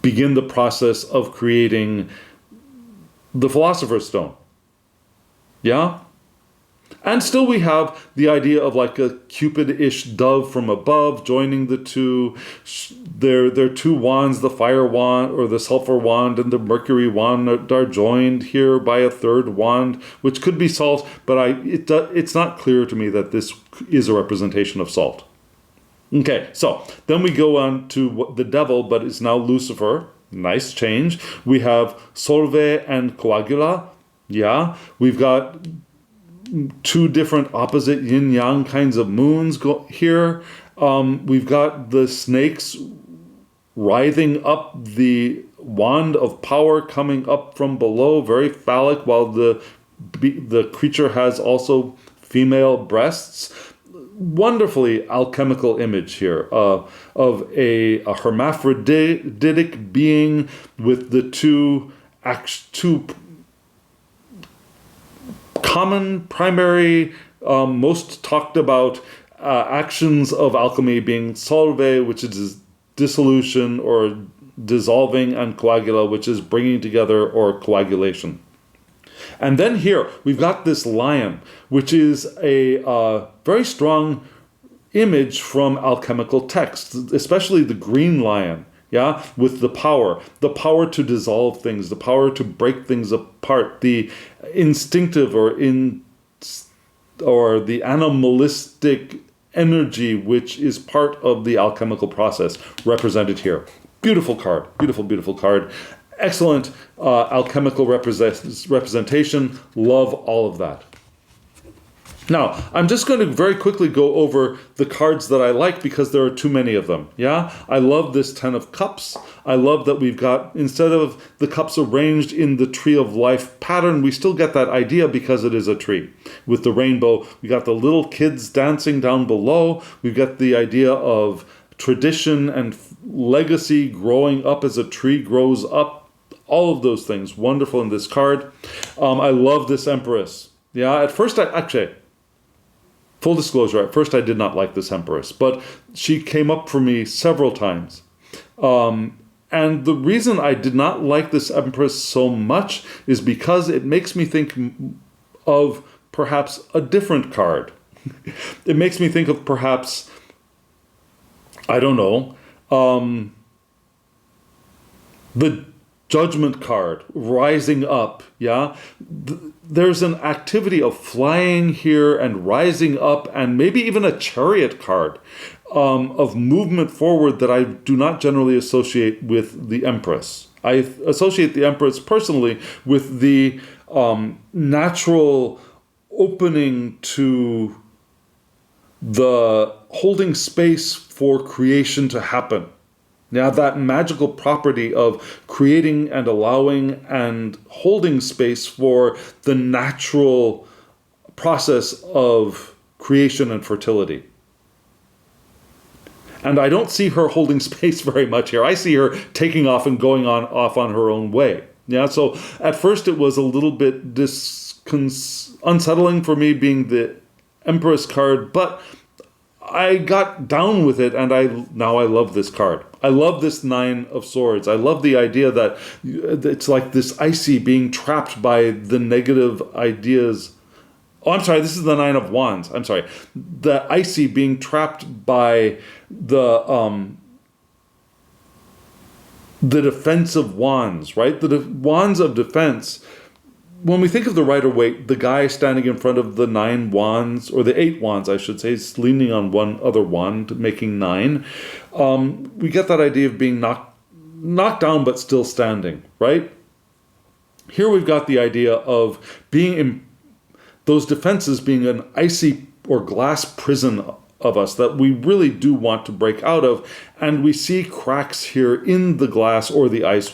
begin the process of creating the Philosopher's Stone. Yeah? And still we have the idea of like a Cupid-ish dove from above joining the two. Their two wands, the fire wand or the sulfur wand and the mercury wand, are joined here by a third wand, which could be salt, but it's not clear to me that this is a representation of salt. Okay, so then we go on to the devil, but it's now Lucifer. Nice change. We have Solve and Coagula. Yeah, we've got two different opposite yin-yang kinds of moons here. We've got the snakes writhing up the wand of power coming up from below, very phallic, while the creature has also female breasts. Wonderfully alchemical image here of a hermaphroditic being with the two common, primary, most talked about actions of alchemy being solve, which is dissolution or dissolving, and coagula, which is bringing together or coagulation. And then here we've got this lion, which is a very strong image from alchemical texts, especially the green lion. Yeah, with the power to dissolve things, the power to break things apart, the instinctive or the animalistic energy, which is part of the alchemical process, represented here. Beautiful card, beautiful card. Excellent alchemical representation. Love all of that. Now, I'm just going to very quickly go over the cards that I like because there are too many of them. Yeah, I love this 10 of Cups. I love that we've got, instead of the cups arranged in the Tree of Life pattern, we still get that idea because it is a tree. With the rainbow, we got the little kids dancing down below. We've got the idea of tradition and legacy growing up as a tree grows up. All of those things, wonderful in this card. I love this Empress. Yeah, at first full disclosure, at first I did not like this Empress, but she came up for me several times. And the reason I did not like this Empress so much is because it makes me think of perhaps a different card. It makes me think of perhaps, I don't know, the Judgment card, rising up, yeah? There's an activity of flying here and rising up, and maybe even a Chariot card of movement forward that I do not generally associate with the Empress. I associate the Empress personally with the natural opening to the holding space for creation to happen. Now, that magical property of creating and allowing and holding space for the natural process of creation and fertility. And I don't see her holding space very much here. I see her taking off and going off on her own way. Yeah, so at first it was a little bit unsettling for me being the Empress card, but I got down with it, and now I love this card. I love this 9 of Swords. I love the idea that it's like this icy being trapped by the negative ideas. Oh, I'm sorry, this is the 9 of Wands. I'm sorry. The icy being trapped by the defensive wands, right? The wands of defense. When we think of the Rider-Waite, the guy standing in front of the 9 wands, or the 8 wands, I should say, is leaning on one other wand, making 9. We get that idea of being knocked down but still standing, right? Here we've got the idea of being in those defenses being an icy or glass prison of us that we really do want to break out of, and we see cracks here in the glass or the ice,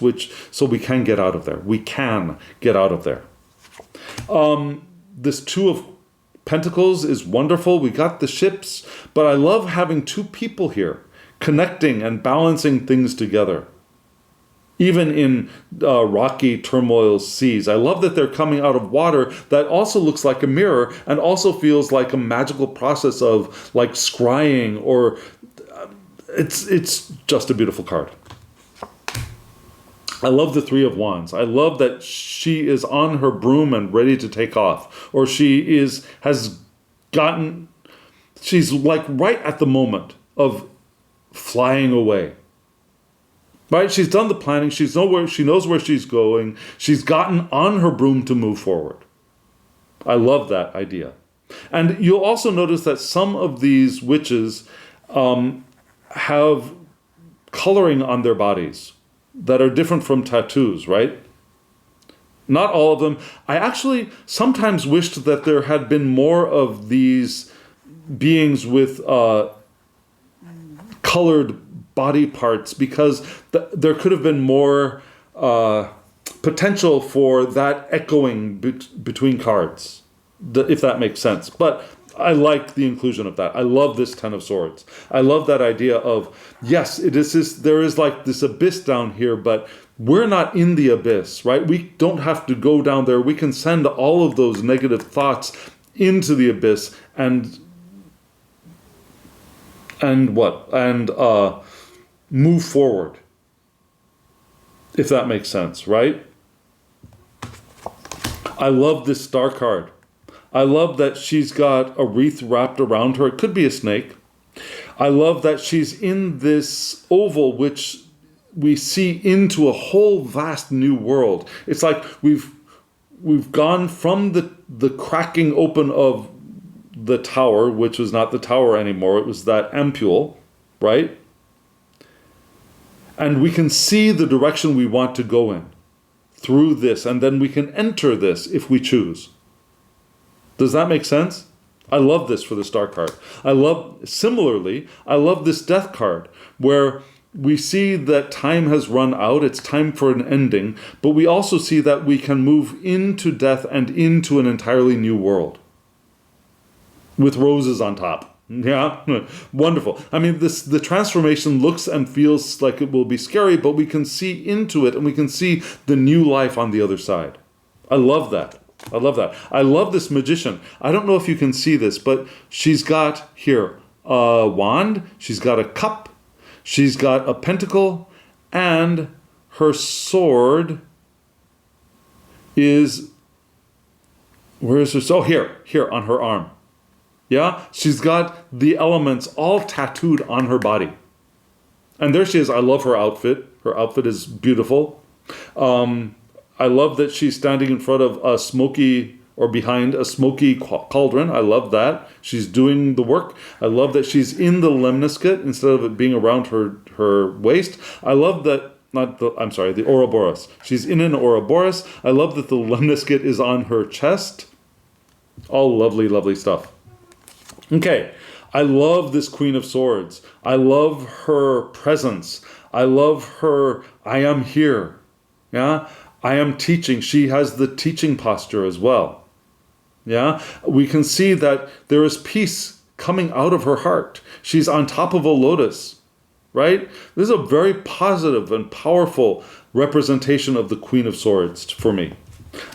so we can get out of there. We can get out of there. This 2 of Pentacles is wonderful. We got the ships, but I love having 2 people here connecting and balancing things together. Even in rocky turmoil seas. I love that they're coming out of water that also looks like a mirror and also feels like a magical process of like scrying, or it's just a beautiful card. I love the Three of Wands. I love that she is on her broom and ready to take off. Or she's like right at the moment of flying away. Right? She's done the planning. She knows where she's going. She's gotten on her broom to move forward. I love that idea. And you'll also notice that some of these witches have coloring on their bodies that are different from tattoos, right? Not all of them. I actually sometimes wished that there had been more of these beings with colored body parts, because there could have been more potential for that echoing between cards, if that makes sense. But I like the inclusion of that. I love this Ten of Swords. I love that idea of, yes, there is like this abyss down here, but we're not in the abyss, right? We don't have to go down there. We can send all of those negative thoughts into the abyss and move forward, if that makes sense, right? I love this Star card. I love that she's got a wreath wrapped around her. It could be a snake. I love that she's in this oval, which we see into a whole vast new world. It's like we've gone from the cracking open of the tower, which was not the tower anymore. It was that ampule, right? And we can see the direction we want to go in through this, and then we can enter this if we choose. Does that make sense? I love this for the Star card. Similarly, I love this Death card, where we see that time has run out, it's time for an ending, but we also see that we can move into death and into an entirely new world. With roses on top. Yeah, wonderful. I mean, the transformation looks and feels like it will be scary, but we can see into it and we can see the new life on the other side. I love that. I love that. I love this magician. I don't know if you can see this, but she's got here a wand, she's got a cup, she's got a pentacle, and her sword is, where is her? Oh, here on her arm. Yeah, she's got the elements all tattooed on her body. And there she is. I love her outfit. Her outfit is beautiful. I love that she's standing in front of behind a smoky cauldron. I love that. She's doing the work. I love that she's in the lemniscate instead of it being around her waist. I love that, the Ouroboros. She's in an Ouroboros. I love that the lemniscate is on her chest. All lovely, lovely stuff. Okay, I love this Queen of Swords. I love her presence. I love her, I am here. Yeah, I am teaching. She has the teaching posture as well. Yeah, we can see that there is peace coming out of her heart. She's on top of a lotus, right? This is a very positive and powerful representation of the Queen of Swords for me.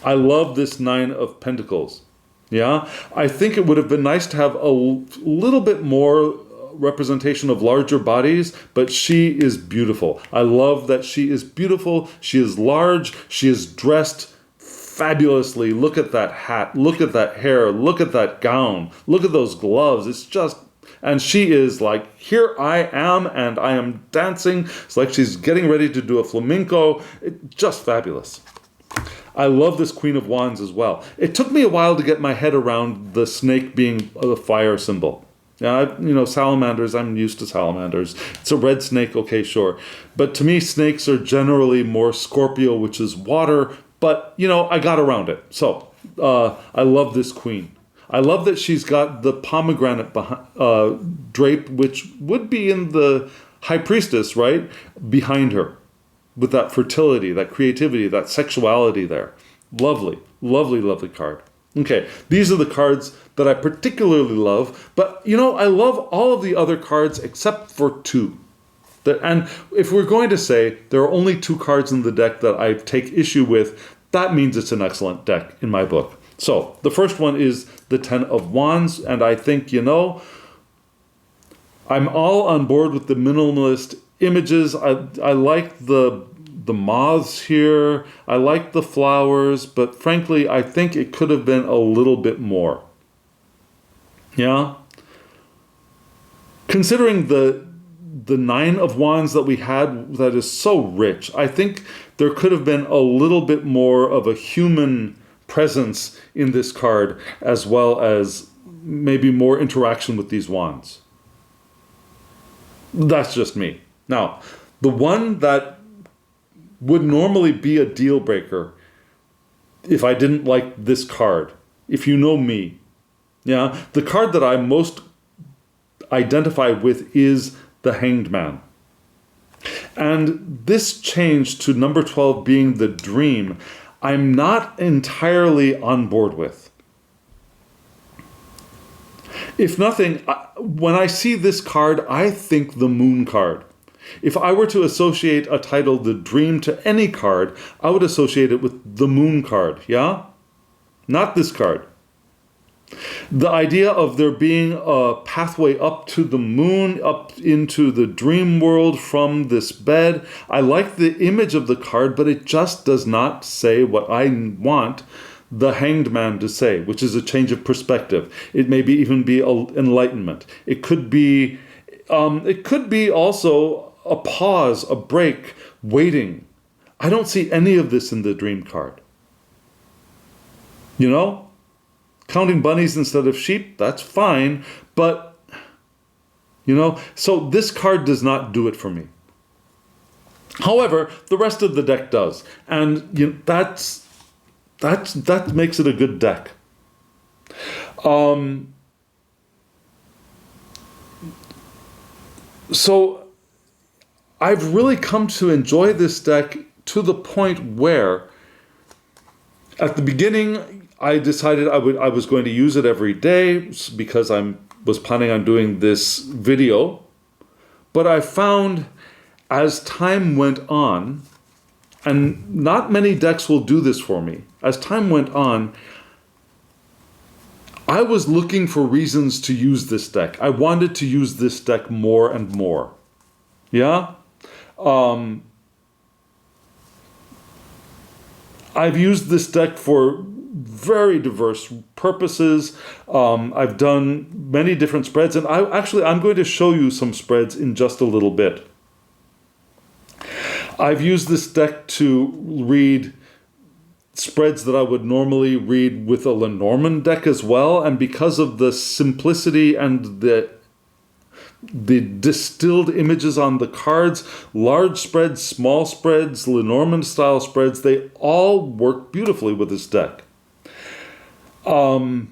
I love this Nine of Pentacles. Yeah, I think it would have been nice to have a little bit more representation of larger bodies, but she is beautiful. I love that she is beautiful. She is large. She is dressed fabulously. Look at that hat. Look at that hair. Look at that gown. Look at those gloves. It's just, and she is like, here I am, and I am dancing. It's like she's getting ready to do a flamenco. Just fabulous. I love this Queen of Wands as well. It took me a while to get my head around the snake being a fire symbol. Salamanders, I'm used to salamanders. It's a red snake, okay, sure. But to me, snakes are generally more Scorpio, which is water. But, I got around it. So, I love this queen. I love that she's got the pomegranate drape, which would be in the High Priestess, right? Behind her. With that fertility, that creativity, that sexuality there. Lovely, lovely, lovely card. Okay, these are the cards that I particularly love, but I love all of the other cards except for two. And if we're going to say there are only two cards in the deck that I take issue with, that means it's an excellent deck in my book. So, the first one is the Ten of Wands, and I think, I'm all on board with the minimalist images. I like the the moths here. I like the flowers, but frankly, I think it could have been a little bit more. Yeah? Considering the Nine of Wands that we had that is so rich, I think there could have been a little bit more of a human presence in this card, as well as maybe more interaction with these wands. That's just me. Now, the one that would normally be a deal breaker if I didn't like this card, if you know me, yeah, the card that I most identify with is the Hanged Man. And this change to number 12 being the dream, I'm not entirely on board with. If nothing, when I see this card, I think the Moon card. If I were to associate a title, The Dream, to any card, I would associate it with the Moon card, yeah? Not this card. The idea of there being a pathway up to the moon, up into the dream world from this bed. I like the image of the card, but it just does not say what I want the Hanged Man to say, which is a change of perspective. It may even be enlightenment. It could be also a pause, a break, waiting. I don't see any of this in the dream card. You know? Counting bunnies instead of sheep, that's fine, but, you know, so this card does not do it for me. However, the rest of the deck does, and you know, that makes it a good deck. So I've really come to enjoy this deck to the point where at the beginning I decided I was going to use it every day because I was planning on doing this video. But I found as time went on, and not many decks will do this for me, as time went on, I was looking for reasons to use this deck. I wanted to use this deck more and more. Yeah? I've used this deck for very diverse purposes. I've done many different spreads, and I'm going to show you some spreads in just a little bit. I've used this deck to read spreads that I would normally read with a Lenormand deck as well, and because of the simplicity and the distilled images on the cards, large spreads, small spreads, Lenormand style spreads, they all work beautifully with this deck. And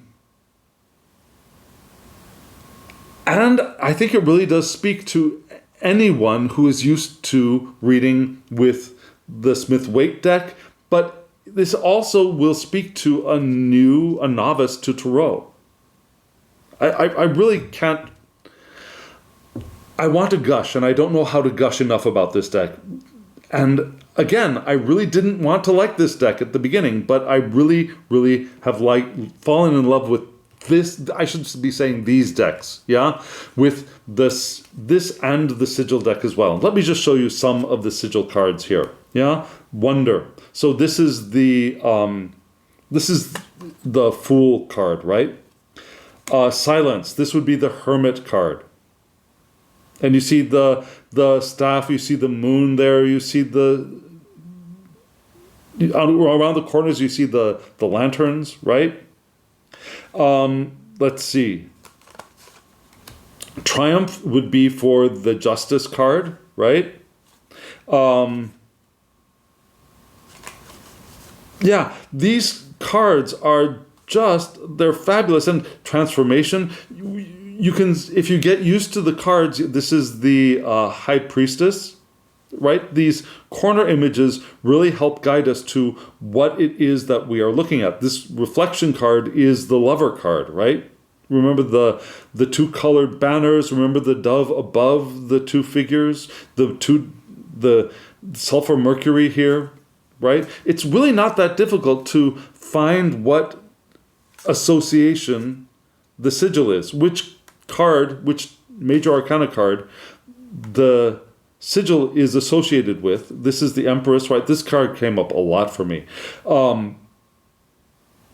I think it really does speak to anyone who is used to reading with the Smith-Waite deck, but this also will speak to a novice to Tarot. I really can't. I want to gush, and I don't know how to gush enough about this deck. And again, I really didn't want to like this deck at the beginning, but I really, really have fallen in love with this. I should be saying these decks, yeah, with this and the Sigil deck as well. Let me just show you some of the Sigil cards here. Yeah, Wonder. So this is the Fool card, right? Silence. This would be the Hermit card. And you see the staff, you see the moon there, you see around the corners, you see the lanterns, right? Let's see. Triumph would be for the Justice card, right? Yeah, these cards are they're fabulous. And Transformation, you can, if you get used to the cards, this is the High Priestess, right? These corner images really help guide us to what it is that we are looking at. This Reflection card is the Lover card, right? Remember the two colored banners. Remember the dove above the two figures, the sulfur Mercury here, right? It's really not that difficult to find what association the Sigil is, which major arcana card the sigil is associated with. This is the Empress, right? This card came up a lot for me.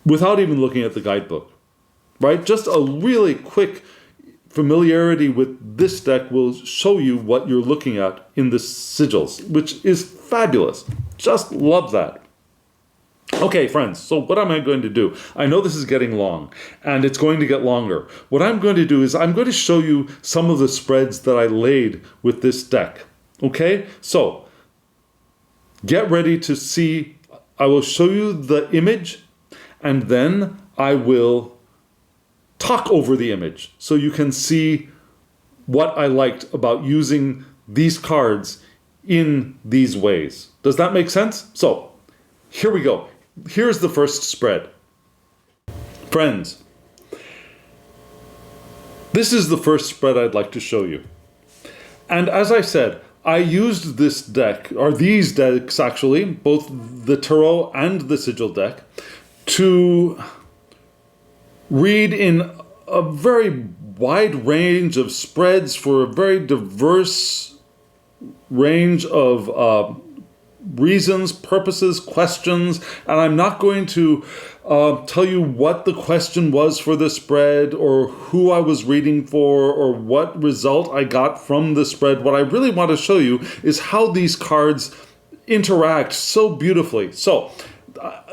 Without even looking at the guidebook, right? Just a really quick familiarity with this deck will show you what you're looking at in the sigils, which is fabulous. Just love that. Okay, friends, so what am I going to do? I know this is getting long, and it's going to get longer. What I'm going to do is I'm going to show you some of the spreads that I laid with this deck. Okay? So, get ready to see. I will show you the image, and then I will talk over the image so you can see what I liked about using these cards in these ways. Does that make sense? So, here we go. Here's the first spread. Friends, this is the first spread I'd like to show you. And as I said, I used this deck, or these decks actually, both the Tarot and the Sigil deck, to read in a very wide range of spreads for a very diverse range of reasons, purposes, questions, and I'm not going to tell you what the question was for the spread or who I was reading for or what result I got from the spread. What I really want to show you is how these cards interact so beautifully. So,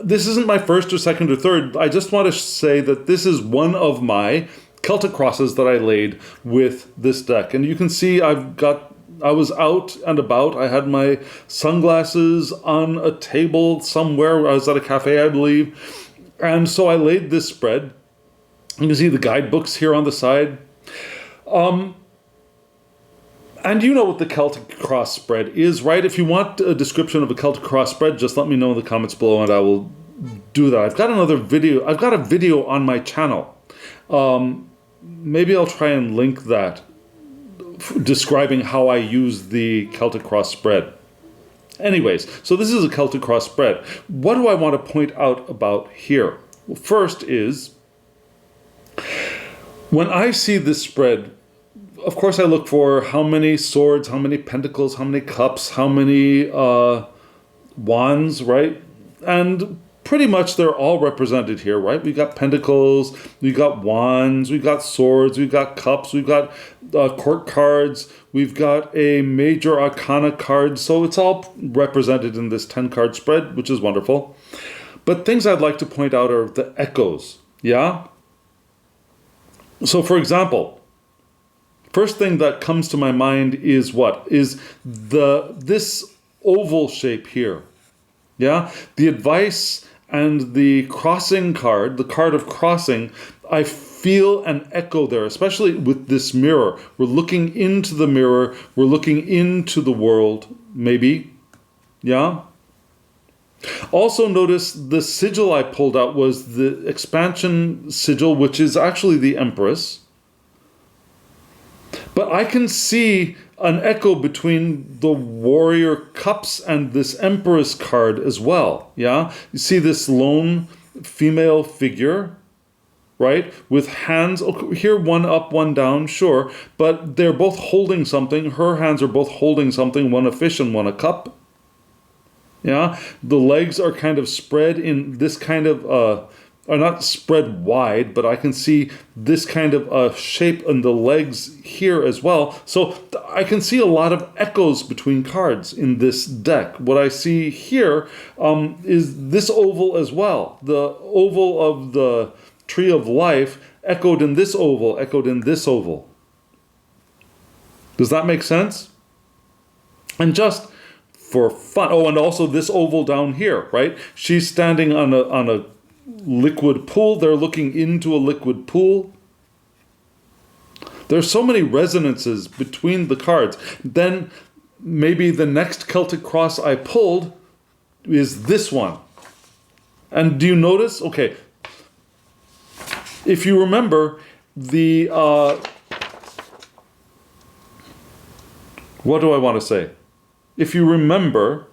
this isn't my first or second or third. I just want to say that this is one of my Celtic crosses that I laid with this deck. And you can see I was out and about. I had my sunglasses on a table somewhere. I was at a cafe, I believe. And so I laid this spread. You can see the guidebooks here on the side. And you know what the Celtic cross spread is, right? If you want a description of a Celtic cross spread, just let me know in the comments below and I will do that. I've got a video on my channel. Maybe I'll try and link that, describing how I use the Celtic cross spread. Anyways, so this is a Celtic cross spread. What do I want to point out about here? Well, first is, when I see this spread, of course I look for how many swords, how many pentacles, how many cups, how many wands, right? And pretty much they're all represented here, right? We got pentacles, we got wands, we got swords, we got cups, we've got court cards, we've got a major arcana card. So it's all represented in this 10-card spread, which is wonderful. But things I'd like to point out are the echoes, yeah? So for example, first thing that comes to my mind is what? Is this oval shape here, yeah? The advice and the crossing card, the card of crossing, I feel an echo there, especially with this mirror. We're looking into the mirror, we're looking into the world, maybe, yeah? Also notice the sigil I pulled out was the expansion sigil, which is actually the Empress. But I can see an echo between the Warrior Cups and this Empress card as well, yeah? You see this lone female figure, right? With hands, here one up, one down, sure. But they're both holding something. Her hands are both holding something, one a fish and one a cup. Yeah? The legs are kind of spread in this kind of... are not spread wide, but I can see this kind of shape in the legs here as well. So I can see a lot of echoes between cards in this deck. What I see here is this oval as well. The oval of the Tree of Life echoed in this oval, echoed in this oval. Does that make sense? And just for fun, oh, and also this oval down here, right? She's standing on a liquid pool. They're looking into a liquid pool. There's so many resonances between the cards. Then maybe the next Celtic cross I pulled is this one. And do you notice? Okay. If you remember the... what do I want to say? If you remember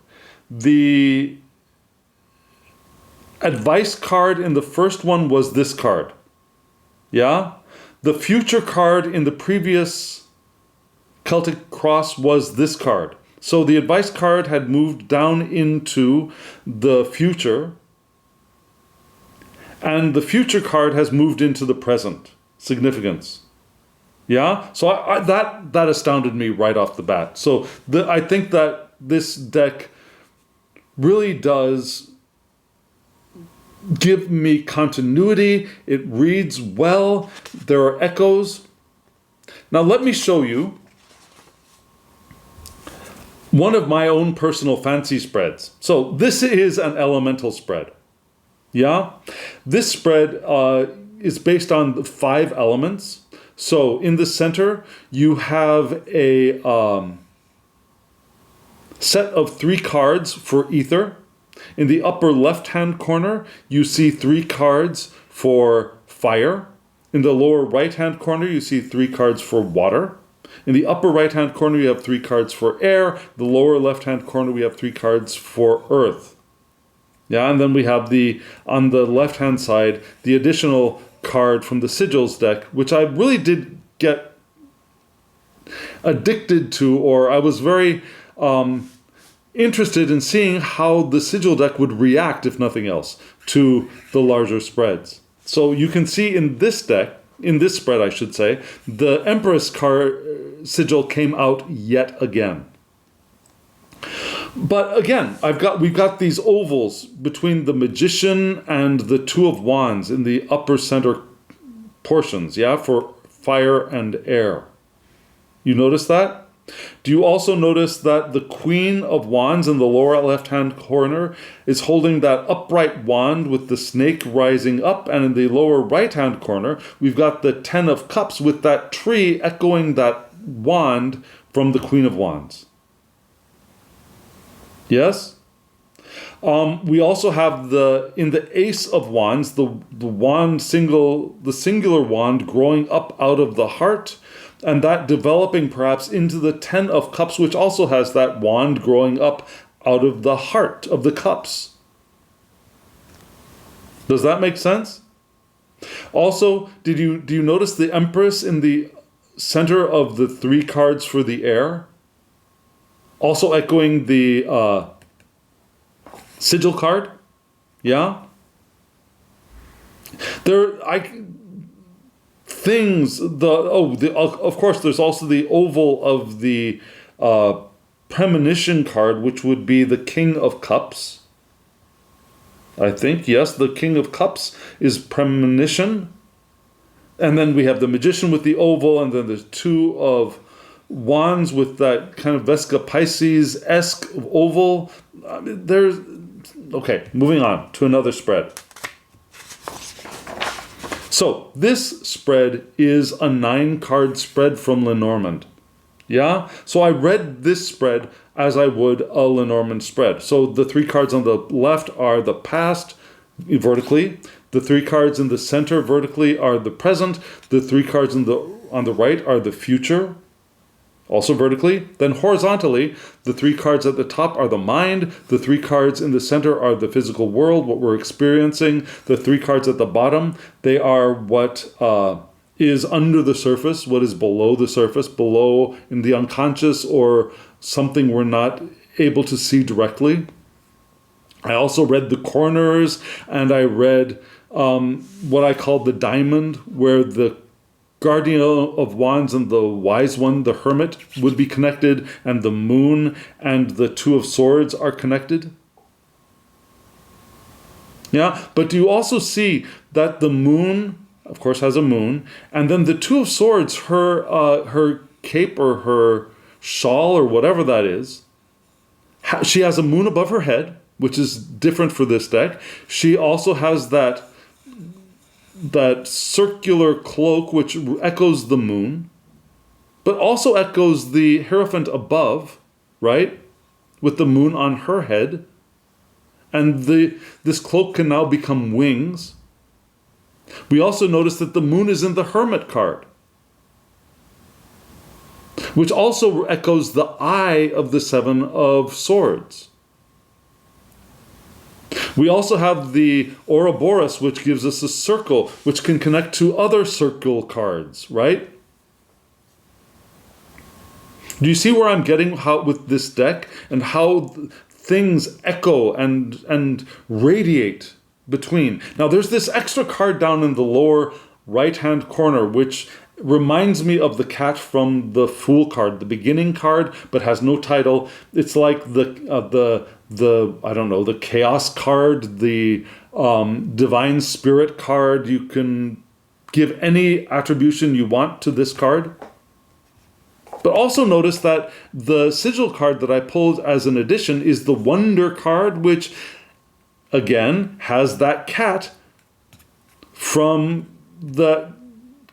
the advice card in the first one was this card. Yeah? The future card in the previous Celtic cross was this card. So the advice card had moved down into the future, and the future card has moved into the present significance. Yeah? So that astounded me right off the bat. So I think that this deck really does give me continuity. It reads well. There are echoes. Now let me show you one of my own personal fancy spreads. So this is an elemental spread. Yeah? This spread is based on the 5 elements. So in the center, you have a set of 3 cards for ether. In the upper left-hand corner, you see 3 cards for fire. In the lower right-hand corner, you see 3 cards for water. In the upper right-hand corner, you have 3 cards for air. The lower left-hand corner, we have 3 cards for earth. Yeah, and then we have on the left-hand side, the additional card from the Sigils deck, which I really did get addicted to, or I was very interested in seeing how the Sigil deck would react, if nothing else, to the larger spreads. So you can see in this deck, in this spread I should say, the Empress card sigil came out yet again. But again, we've got these ovals between the Magician and the Two of Wands in the upper center portions, yeah, for fire and air. You notice that? Do you also notice that the Queen of Wands in the lower left-hand corner is holding that upright wand with the snake rising up, and in the lower right-hand corner, we've got the Ten of Cups with that tree echoing that wand from the Queen of Wands. Yes? We also have in the Ace of Wands, the singular wand growing up out of the heart, and that developing perhaps into the Ten of Cups, which also has that wand growing up out of the heart of the cups. Does that make sense? Also, do you notice the Empress in the center of the 3 cards for the air? Also echoing the sigil card? Yeah? Of course, there's also the oval of the premonition card, which would be the King of Cups. I think, yes, the King of Cups is premonition. And then we have the Magician with the oval, and then there's Two of Wands with that kind of Vesca Pisces-esque oval. Okay, moving on to another spread. So this spread is a 9-card spread from Lenormand. Yeah? So I read this spread as I would a Lenormand spread. So the 3 cards on the left are the past vertically. The 3 cards in the center vertically are the present. The 3 cards on the right are the future, also vertically. Then horizontally, the 3 cards at the top are the mind. The 3 cards in the center are the physical world, what we're experiencing. The 3 cards at the bottom, they are what is under the surface, what is below the surface, below in the unconscious or something we're not able to see directly. I also read the corners, and I read what I called the diamond, where the Guardian of Wands and the Wise One, the Hermit, would be connected, and the Moon and the Two of Swords are connected. Yeah, but do you also see that the Moon, of course, has a moon, and then the Two of Swords, her cape or her shawl or whatever that is, she has a moon above her head, which is different for this deck. She also has that circular cloak, which echoes the moon, but also echoes the Hierophant above, right? With the moon on her head. And this cloak can now become wings. We also notice that the moon is in the Hermit card, which also echoes the eye of the Seven of Swords. We also have the Ouroboros, which gives us a circle, which can connect to other circle cards, right? Do you see where I'm getting how with this deck and how things echo and radiate between? Now there's this extra card down in the lower right-hand corner, which reminds me of the cat from the Fool card, the beginning card, but has no title. It's like the I don't know, the Chaos card, the Divine Spirit card. You can give any attribution you want to this card. But also notice that the sigil card that I pulled as an addition is the Wonder card, which, again, has that cat from the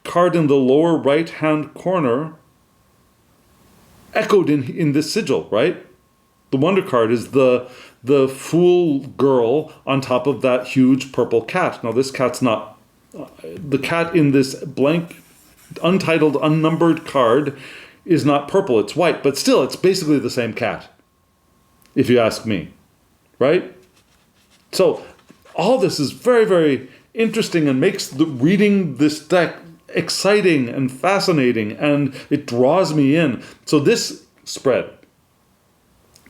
card in the lower right-hand corner echoed in this sigil, right? The Wonder card is the Fool girl on top of that huge purple cat. Now, this cat's not... the cat in this blank, untitled, unnumbered card is not purple, it's white, but still, it's basically the same cat, if you ask me, right? So, all this is very, very interesting and makes reading this deck exciting and fascinating, and it draws me in. So this spread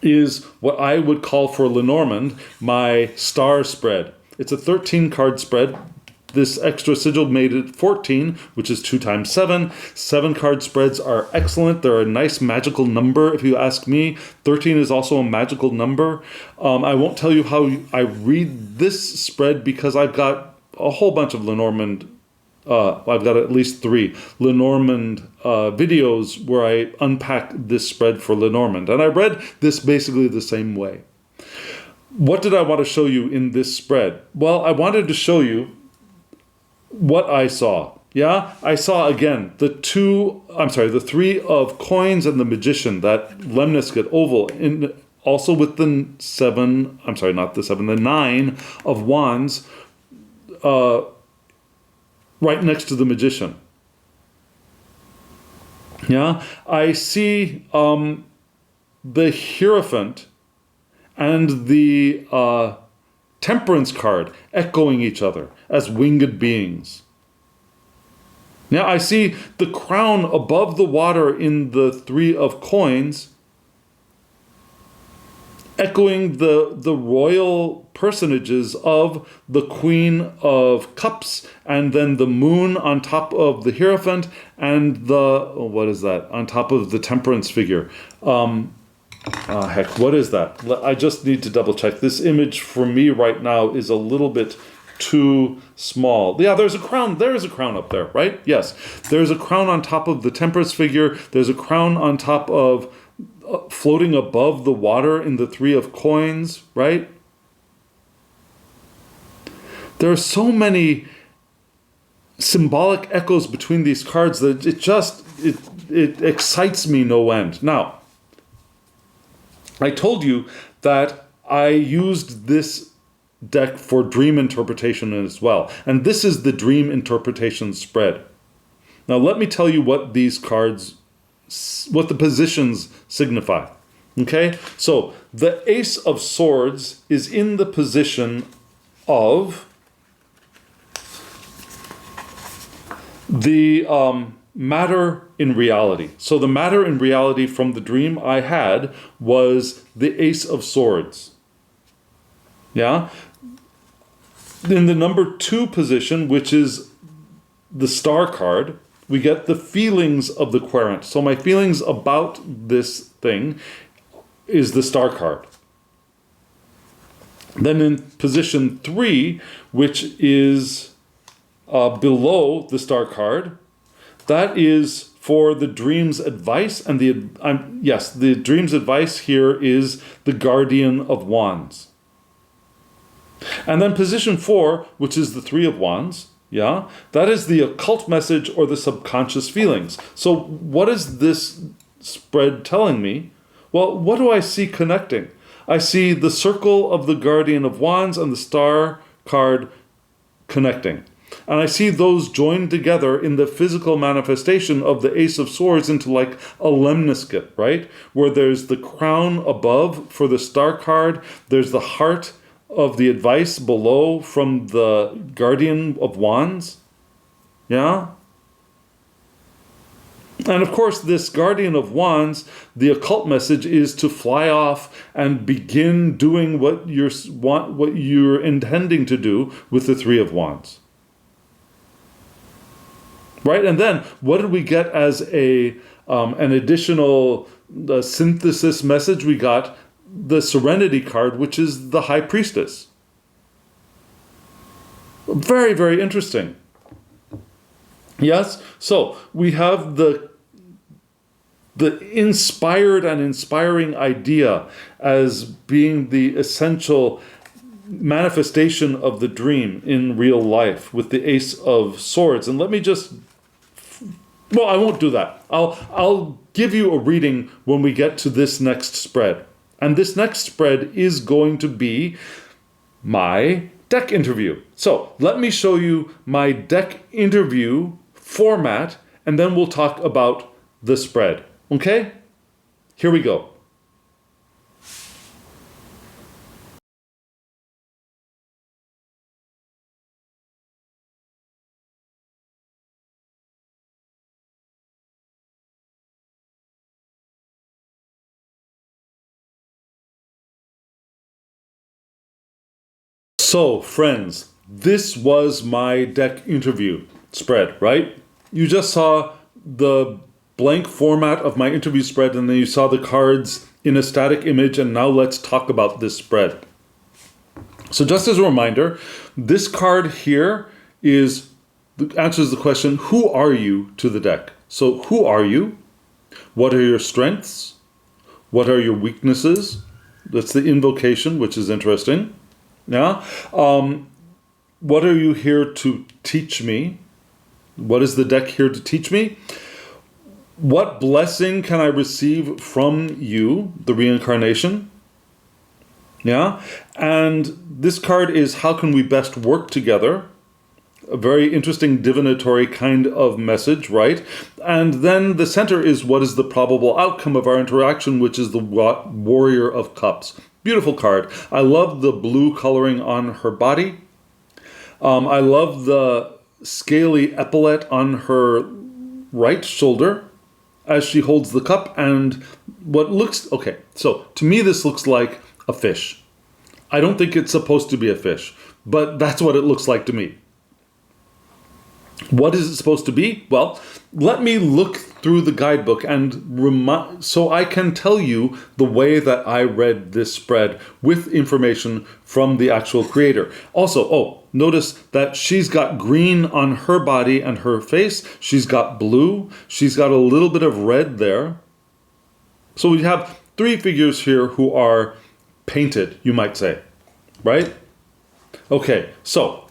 is what I would call for Lenormand my star spread. It's a 13-card spread. This extra sigil made it 14, which is 2 times 7. 7-card spreads are excellent. They're a nice magical number, if you ask me. 13 is also a magical number. I won't tell you how I read this spread because I've got a whole bunch of Lenormand. I've got at least 3 Lenormand videos where I unpack this spread for Lenormand. And I read this basically the same way. What did I want to show you in this spread? Well, I wanted to show you what I saw. Yeah, I saw again the 3 of coins and the Magician, that lemniscate oval, also with the 9 of wands right next to the Magician. Yeah, I see the Hierophant and the Temperance card echoing each other as winged beings. Now I see the crown above the water in the 3 of coins echoing the royal personages of the Queen of Cups, and then the moon on top of the Hierophant, and on top of the Temperance figure. What is that? I just need to double check. This image for me right now is a little bit too small. Yeah, there's a crown. There is a crown up there, right? Yes. There's a crown on top of the Temperance figure. There's a crown on top of floating above the water in the 3 of coins, right? There are so many symbolic echoes between these cards that it excites me no end. Now, I told you that I used this deck for dream interpretation as well. And this is the dream interpretation spread. Now let me tell you what these cards, what the positions signify. Okay? So the Ace of Swords is in the position of the matter in reality. So the matter in reality from the dream I had was the Ace of Swords. Yeah? In the number 2 position, which is the Star card, we get the feelings of the querent. So my feelings about this thing is the Star card. Then in position 3, which is below the Star card, that is for the dream's advice, and the dream's advice here is the Guardian of Wands. And then position 4, which is the 3 of Wands, yeah, that is the occult message or the subconscious feelings. So what is this spread telling me? Well, what do I see connecting? I see the circle of the Guardian of Wands and the Star card connecting. And I see those joined together in the physical manifestation of the Ace of Swords into like a lemniscate, right? Where there's the crown above for the Star card, there's the heart of the advice below from the Guardian of Wands. Yeah? And of course, this Guardian of Wands, the occult message is to fly off and begin doing what you're intending to do with the Three of Wands. Right? And then, what did we get as an additional synthesis message? We got the Serenity card, which is the High Priestess. Very, very interesting. Yes? So, we have the inspired and inspiring idea as being the essential manifestation of the dream in real life with the Ace of Swords. And let me just... Well, I won't do that. I'll give you a reading when we get to this next spread. And this next spread is going to be my deck interview. So let me show you my deck interview format, and then we'll talk about the spread. Okay? Here we go. So, friends, this was my deck interview spread, right? You just saw the blank format of my interview spread, and then you saw the cards in a static image, and now let's talk about this spread. So just as a reminder, this card here answers the question, who are you to the deck? So who are you? What are your strengths? What are your weaknesses? That's the invocation, which is interesting. Yeah. What are you here to teach me? What is the deck here to teach me? What blessing can I receive from you, the reincarnation? Yeah. And this card is how can we best work together? A very interesting divinatory kind of message, right? And then the center is what is the probable outcome of our interaction, which is the Warrior of Cups. Beautiful card. I love the blue coloring on her body. I love the scaly epaulet on her right shoulder as she holds the cup, and what looks... Okay, so to me this looks like a fish. I don't think it's supposed to be a fish, but that's what it looks like to me. What is it supposed to be? Well, let me look through the guidebook and so I can tell you the way that I read this spread with information from the actual creator. Also, notice that she's got green on her body and her face. She's got blue. She's got a little bit of red there. So we have three figures here who are painted, you might say, right? Okay, so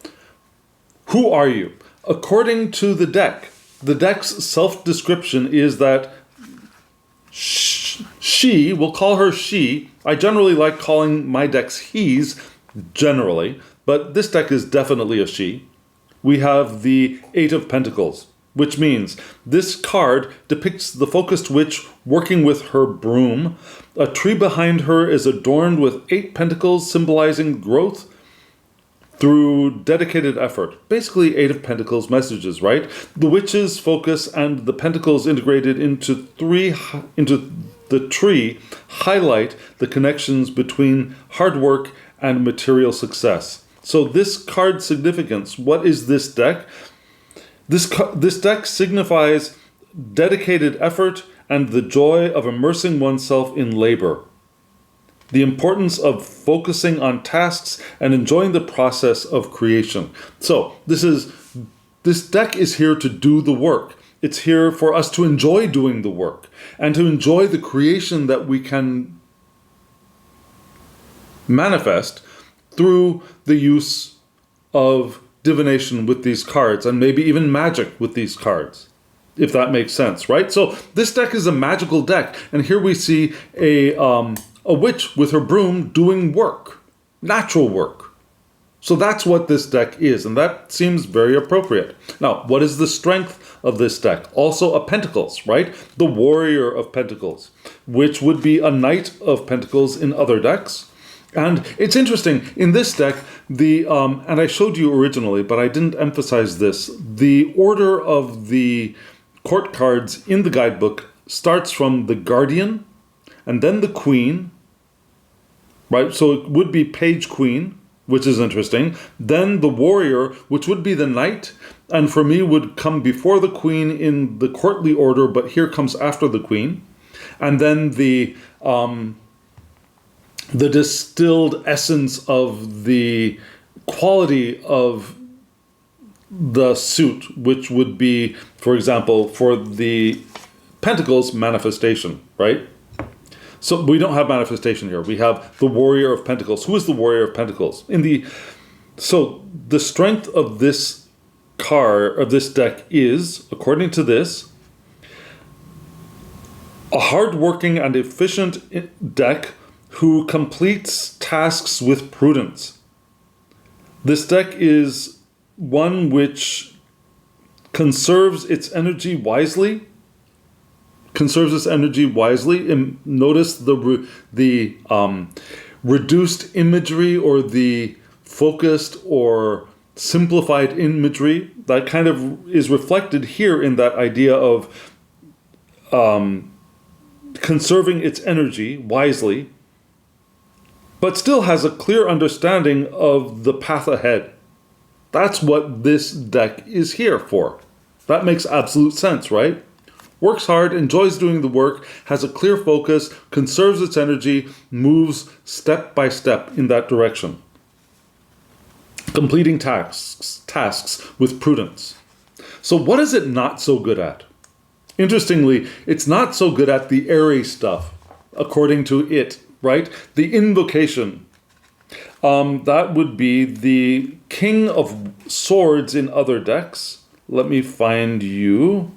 who are you? According to the deck's self-description is that she, we'll call her she. I generally like calling my decks he's, generally, but this deck is definitely a she. We have the Eight of Pentacles, which means this card depicts the focused witch working with her broom. A tree behind her is adorned with 8 pentacles, symbolizing growth through dedicated effort. Basically, Eight of Pentacles messages, right? The witch's focus and the pentacles integrated into the tree highlight the connections between hard work and material success. So this card's significance, what is this deck? This deck signifies dedicated effort and the joy of immersing oneself in labor. The importance of focusing on tasks and enjoying the process of creation. So this deck is here to do the work. It's here for us to enjoy doing the work and to enjoy the creation that we can manifest through the use of divination with these cards and maybe even magic with these cards, if that makes sense, right? So this deck is a magical deck, and here we see a witch with her broom doing work, natural work. So that's what this deck is, and that seems very appropriate. Now, what is the strength of this deck? Also a Pentacles, right? The Warrior of Pentacles, which would be a Knight of Pentacles in other decks. And it's interesting, in this deck, and I showed you originally, but I didn't emphasize this, the order of the court cards in the guidebook starts from the Guardian and then the Queen, right? So it would be Page Queen, which is interesting. Then the Warrior, which would be the Knight, and for me would come before the Queen in the courtly order, but here comes after the Queen. And then the distilled essence of the quality of the suit, which would be, for example, for the Pentacles, manifestation, right? So we don't have manifestation here. We have the Warrior of Pentacles. Who is the Warrior of Pentacles? So the strength of this card, of this deck is, according to this, a hardworking and efficient deck who completes tasks with prudence. This deck is one which conserves its energy wisely. And notice the reduced imagery or the focused or simplified imagery that kind of is reflected here in that idea of conserving its energy wisely, but still has a clear understanding of the path ahead. That's what this deck is here for. That makes absolute sense, right? Works hard, enjoys doing the work, has a clear focus, conserves its energy, moves step by step in that direction. Completing tasks with prudence. So what is it not so good at? Interestingly, it's not so good at the airy stuff, according to it, right? The invocation. That would be the King of Swords in other decks. Let me find you.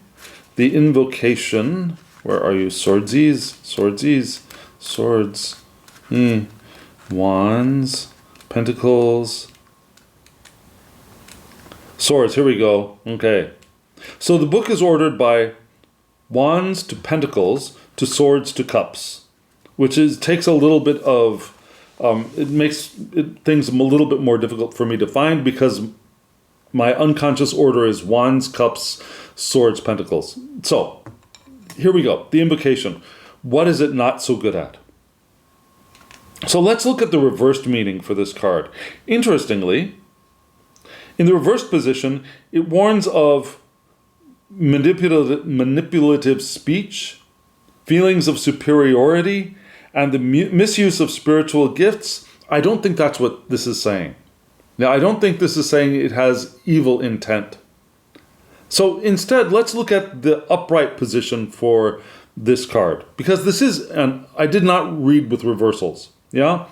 The invocation. Where are you? Swordsies. Swords. Wands. Pentacles. Swords. Here we go. Okay. So the book is ordered by Wands to Pentacles to Swords to Cups, which takes a little bit of... it makes things a little bit more difficult for me to find because my unconscious order is Wands, Cups, Swords, Pentacles. So, here we go. The invocation. What is it not so good at? So let's look at the reversed meaning for this card. Interestingly, in the reversed position, it warns of manipulative speech, feelings of superiority, and the misuse of spiritual gifts. I don't think that's what this is saying. Now, I don't think this is saying it has evil intent. So instead, let's look at the upright position for this card. Because this is, and I did not read with reversals, yeah?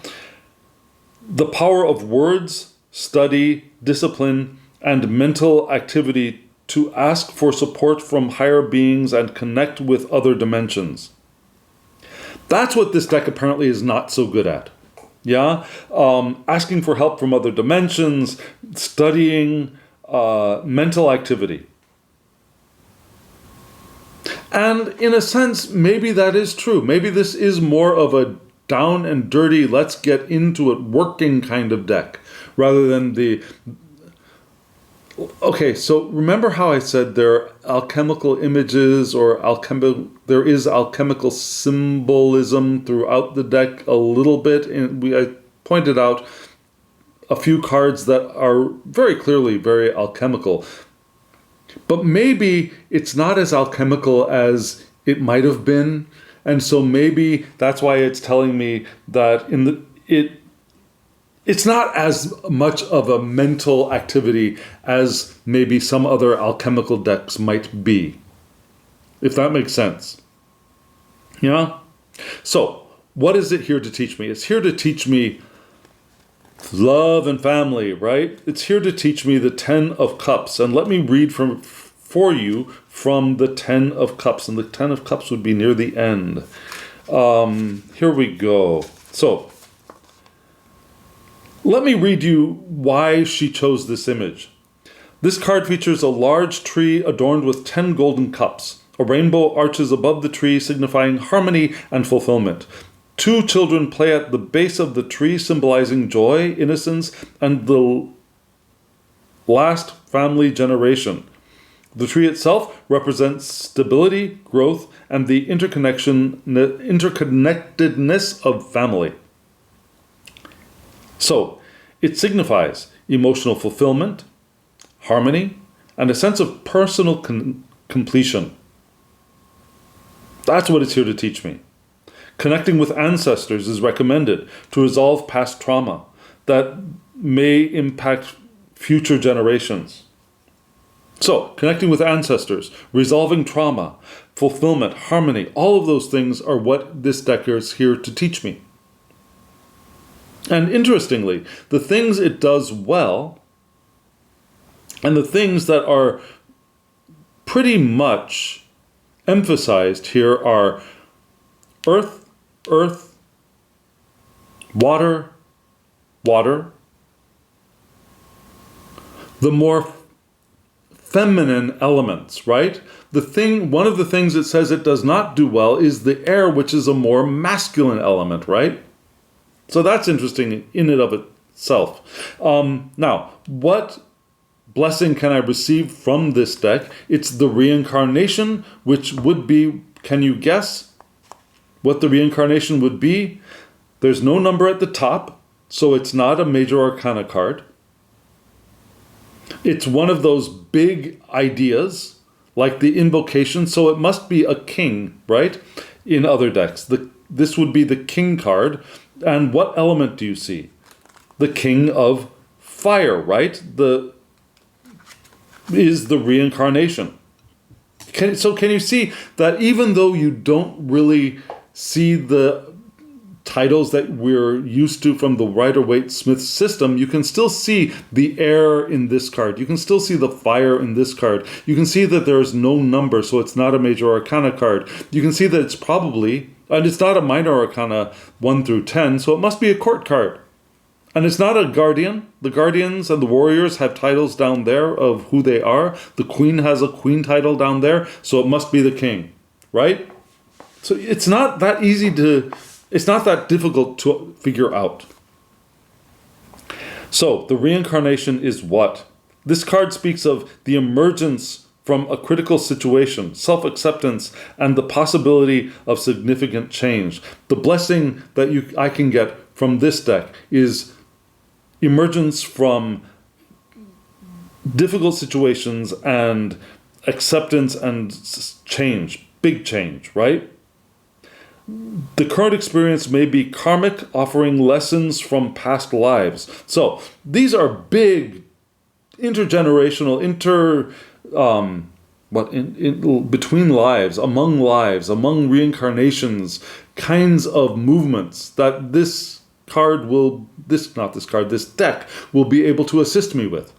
The power of words, study, discipline, and mental activity to ask for support from higher beings and connect with other dimensions. That's what this deck apparently is not so good at. Yeah? Asking for help from other dimensions, studying, mental activity. And in a sense, maybe that is true. Maybe this is more of a down and dirty, let's get into it working kind of deck, rather than the... Okay, so remember how I said there are alchemical images or there is alchemical symbolism throughout the deck a little bit, and I pointed out a few cards that are very clearly very alchemical. But maybe it's not as alchemical as it might have been, and so maybe that's why it's telling me that it's not as much of a mental activity as maybe some other alchemical decks might be, if that makes sense. Yeah? So, what is it here to teach me? It's here to teach me love and family, right? It's here to teach me the Ten of Cups. And let me read for you from the Ten of Cups. And the Ten of Cups would be near the end. Here we go. So, let me read you why she chose this image. This card features a large tree adorned with 10 golden cups. A rainbow arches above the tree, signifying harmony and fulfillment. 2 children play at the base of the tree, symbolizing joy, innocence, and the last family generation. The tree itself represents stability, growth, and the interconnectedness of family. So, it signifies emotional fulfillment, harmony, and a sense of personal completion. That's what it's here to teach me. Connecting with ancestors is recommended to resolve past trauma that may impact future generations. So, connecting with ancestors, resolving trauma, fulfillment, harmony, all of those things are what this deck is here to teach me. And interestingly, the things it does well, and the things that are pretty much emphasized here are earth, earth, water, water. The more feminine elements, right? One of the things it says it does not do well is the air, which is a more masculine element, right? So that's interesting in and of itself. Now, what blessing can I receive from this deck? It's the reincarnation, which would be, can you guess what the reincarnation would be? There's no number at the top, so it's not a major arcana card. It's one of those big ideas, like the invocation, so it must be a king, right? In other decks, this would be the king card. And what element do you see? The king of fire, right? Is the reincarnation. So can you see that even though you don't really see the titles that we're used to from the Rider-Waite-Smith system, you can still see the air in this card. You can still see the fire in this card. You can see that there's no number, so it's not a major arcana card. You can see that it's probably, and it's not a minor arcana 1 through 10, so it must be a court card. And it's not a guardian. The guardians and the warriors have titles down there of who they are. The queen has a queen title down there, so it must be the king, right? So it's not that it's not that difficult to figure out. So the reincarnation is what? This card speaks of the emergence from a critical situation, self-acceptance, and the possibility of significant change. The blessing that I can get from this deck is emergence from difficult situations and acceptance and change, big change, right? The current experience may be karmic, offering lessons from past lives. So these are big intergenerational, between lives, among reincarnations, kinds of movements that this deck will be able to assist me with,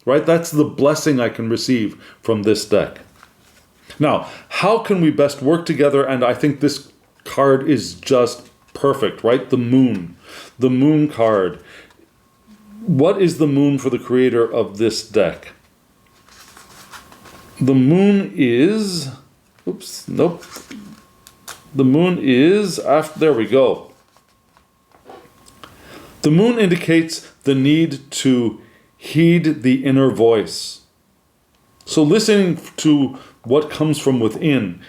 right? That's the blessing I can receive from this deck. Now, how can we best work together? And I think this card is just perfect, right? The moon card. What is the moon for the creator of this deck? The moon is, the moon is, there we go. The moon indicates the need to heed the inner voice. So listening to what comes from within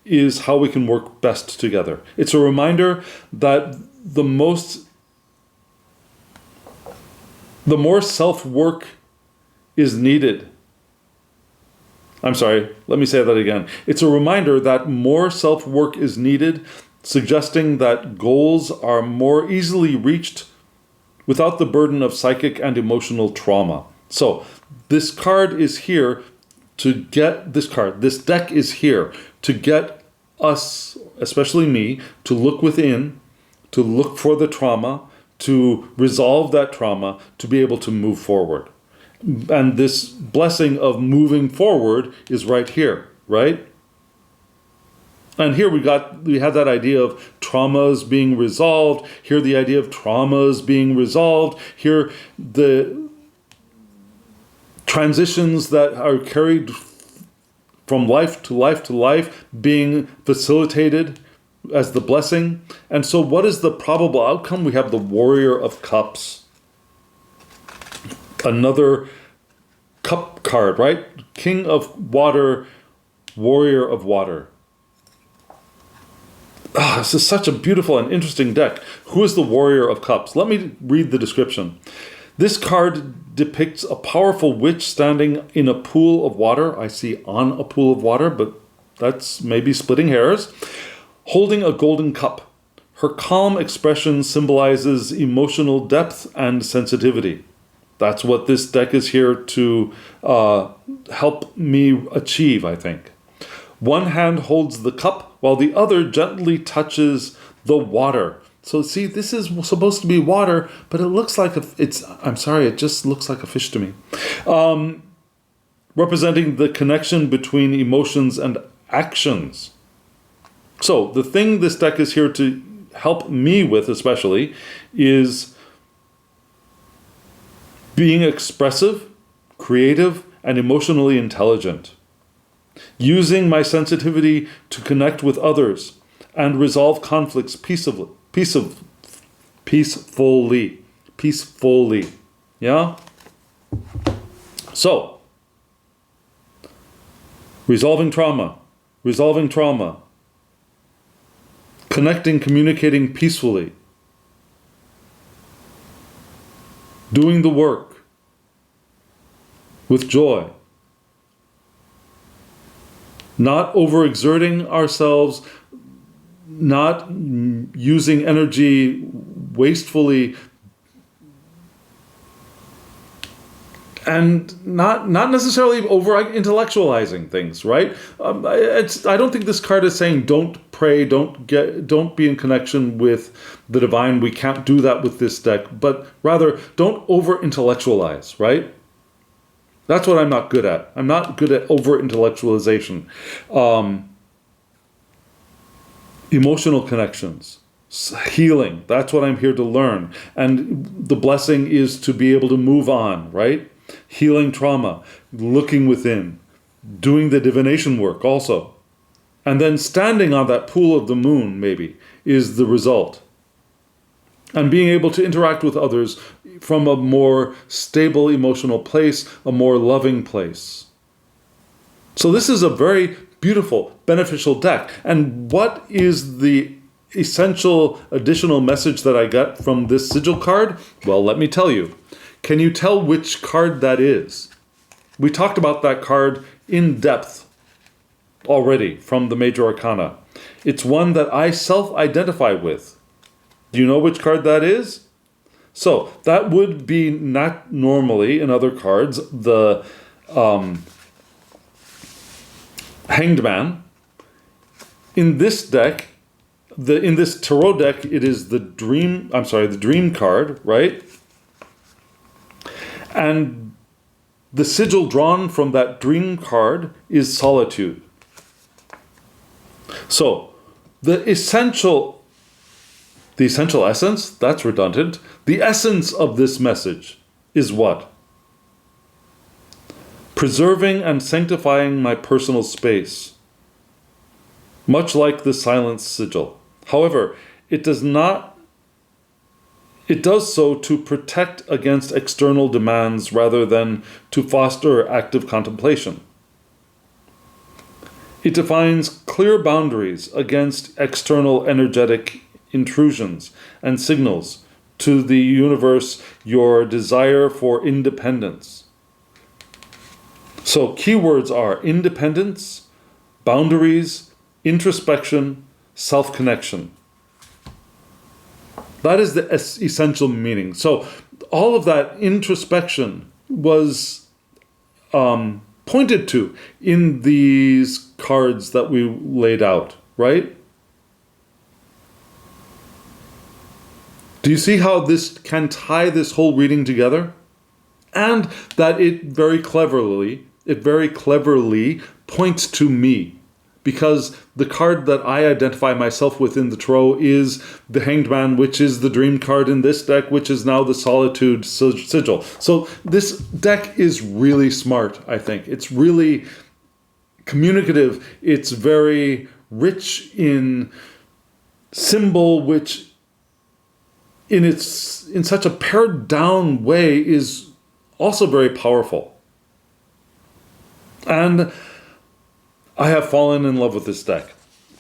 is how we can work best together. It's a reminder that the more self-work is needed. I'm sorry, let me say that again. It's a reminder that more self-work is needed, suggesting that goals are more easily reached without the burden of psychic and emotional trauma. So this card is here to get this deck is here to get us, especially me, to look within, to look for the trauma, to resolve that trauma, to be able to move forward. And this blessing of moving forward is right here, right? And here we had that idea of traumas being resolved. Here the idea of traumas being resolved. Here the transitions that are carried from life to life to life being facilitated as the blessing. And so what is the probable outcome? We have the Warrior of Cups. Another Cup card, right? King of water, warrior of water. This is such a beautiful and interesting deck. Who is the Warrior of Cups? Let me read the description. This card depicts a powerful witch standing in a pool of water. I see on a pool of water, but that's maybe splitting hairs. Holding a golden cup. Her calm expression symbolizes emotional depth and sensitivity. That's what this deck is here to help me achieve, I think. One hand holds the cup while the other gently touches the water. So see, this is supposed to be water, but it looks like it just looks like a fish to me. Representing the connection between emotions and actions. So the thing this deck is here to help me with especially is being expressive, creative, and emotionally intelligent. Using my sensitivity to connect with others and resolve conflicts peacefully. Yeah? So, resolving trauma. Connecting, communicating peacefully. Doing the work with joy. Not overexerting ourselves, not using energy wastefully, and not necessarily over-intellectualizing things, right? I don't think this card is saying don't pray, don't be in connection with the divine. We can't do that with this deck, but rather don't over-intellectualize, right? That's what I'm not good at. I'm not good at over-intellectualization. Emotional connections, healing, that's what I'm here to learn. And the blessing is to be able to move on, right? Healing trauma, looking within, doing the divination work also. And then standing on that pool of the moon, maybe, is the result. And being able to interact with others from a more stable emotional place, a more loving place. So this is a very beautiful, beneficial deck. And what is the essential additional message that I got from this sigil card? Well, let me tell you. Can you tell which card that is? We talked about that card in depth already from the Major Arcana. It's one that I self-identify with. Do you know which card that is? So that would be not normally in other cards the Hanged Man. In this deck, in this tarot deck, it is the Dream card, right? And the sigil drawn from that Dream card is Solitude. So the essential essence, that's redundant. The essence of this message is what? Preserving and sanctifying my personal space. Much like the silence sigil. However, it does so to protect against external demands rather than to foster active contemplation. It defines clear boundaries against external energetic intrusions and signals to the universe your desire for independence. So keywords are independence, boundaries, introspection, self-connection. That is the essential meaning. So all of that introspection was pointed to in these cards that we laid out, right? Do you see how this can tie this whole reading together? And that it very cleverly points to me. Because the card that I identify myself with in the tarot is the Hanged Man, which is the Dream card in this deck, which is now the Solitude sigil. So this deck is really smart, I think. It's really communicative. It's very rich in symbol, which in such a pared down way is also very powerful. And I have fallen in love with this deck.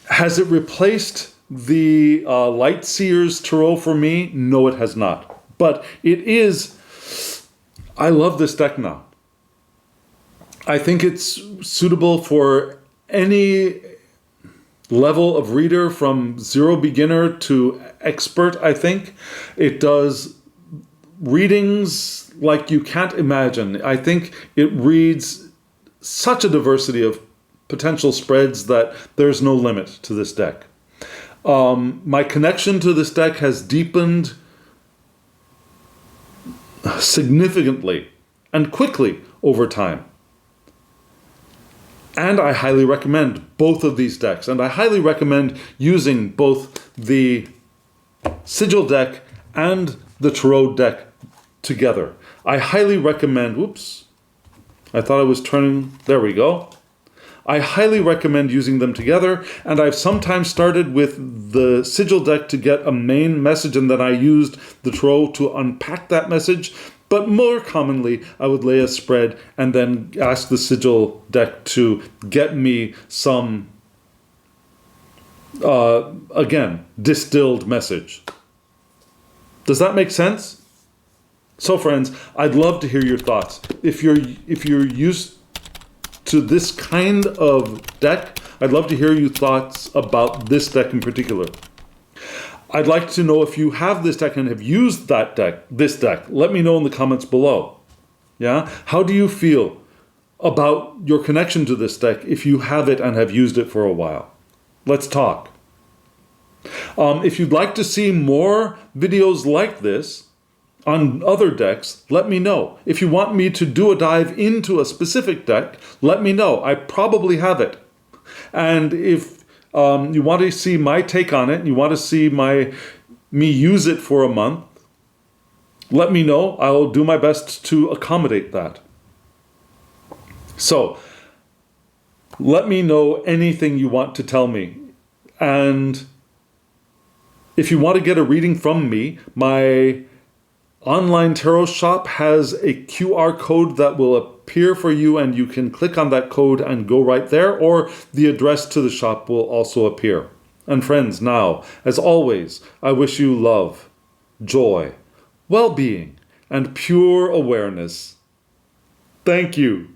Has it replaced the Light Seers Tarot for me? No, it has not. But it is... I love this deck now. I think it's suitable for any level of reader from zero beginner to expert, I think. It does readings like you can't imagine. I think it reads such a diversity of potential spreads that there's no limit to this deck. My connection to this deck has deepened significantly and quickly over time. And I highly recommend both of these decks. And I highly recommend using both the Sigil deck and the Tarot deck together. I highly recommend... Whoops. I thought I was turning... There we go. I highly recommend using them together. And I've sometimes started with the Sigil deck to get a main message, and then I used the Tarot to unpack that message. But more commonly, I would lay a spread and then ask the Sigil deck to get me some, again, distilled message. Does that make sense? So friends, I'd love to hear your thoughts. If you're used to this kind of deck, I'd love to hear your thoughts about this deck in particular. I'd like to know if you have this deck and have used this deck. Let me know in the comments below. Yeah? How do you feel about your connection to this deck if you have it and have used it for a while? Let's talk. If you'd like to see more videos like this on other decks, let me know. If you want me to do a dive into a specific deck, let me know. I probably have it. And if you want to see my take on it, and you want to see me use it for a month, let me know. I'll do my best to accommodate that. So, let me know anything you want to tell me. And if you want to get a reading from me, my online tarot shop has a QR code that will appear for you, and you can click on that code and go right there, or the address to the shop will also appear. And friends, now, as always, I wish you love, joy, well-being, and pure awareness. Thank you.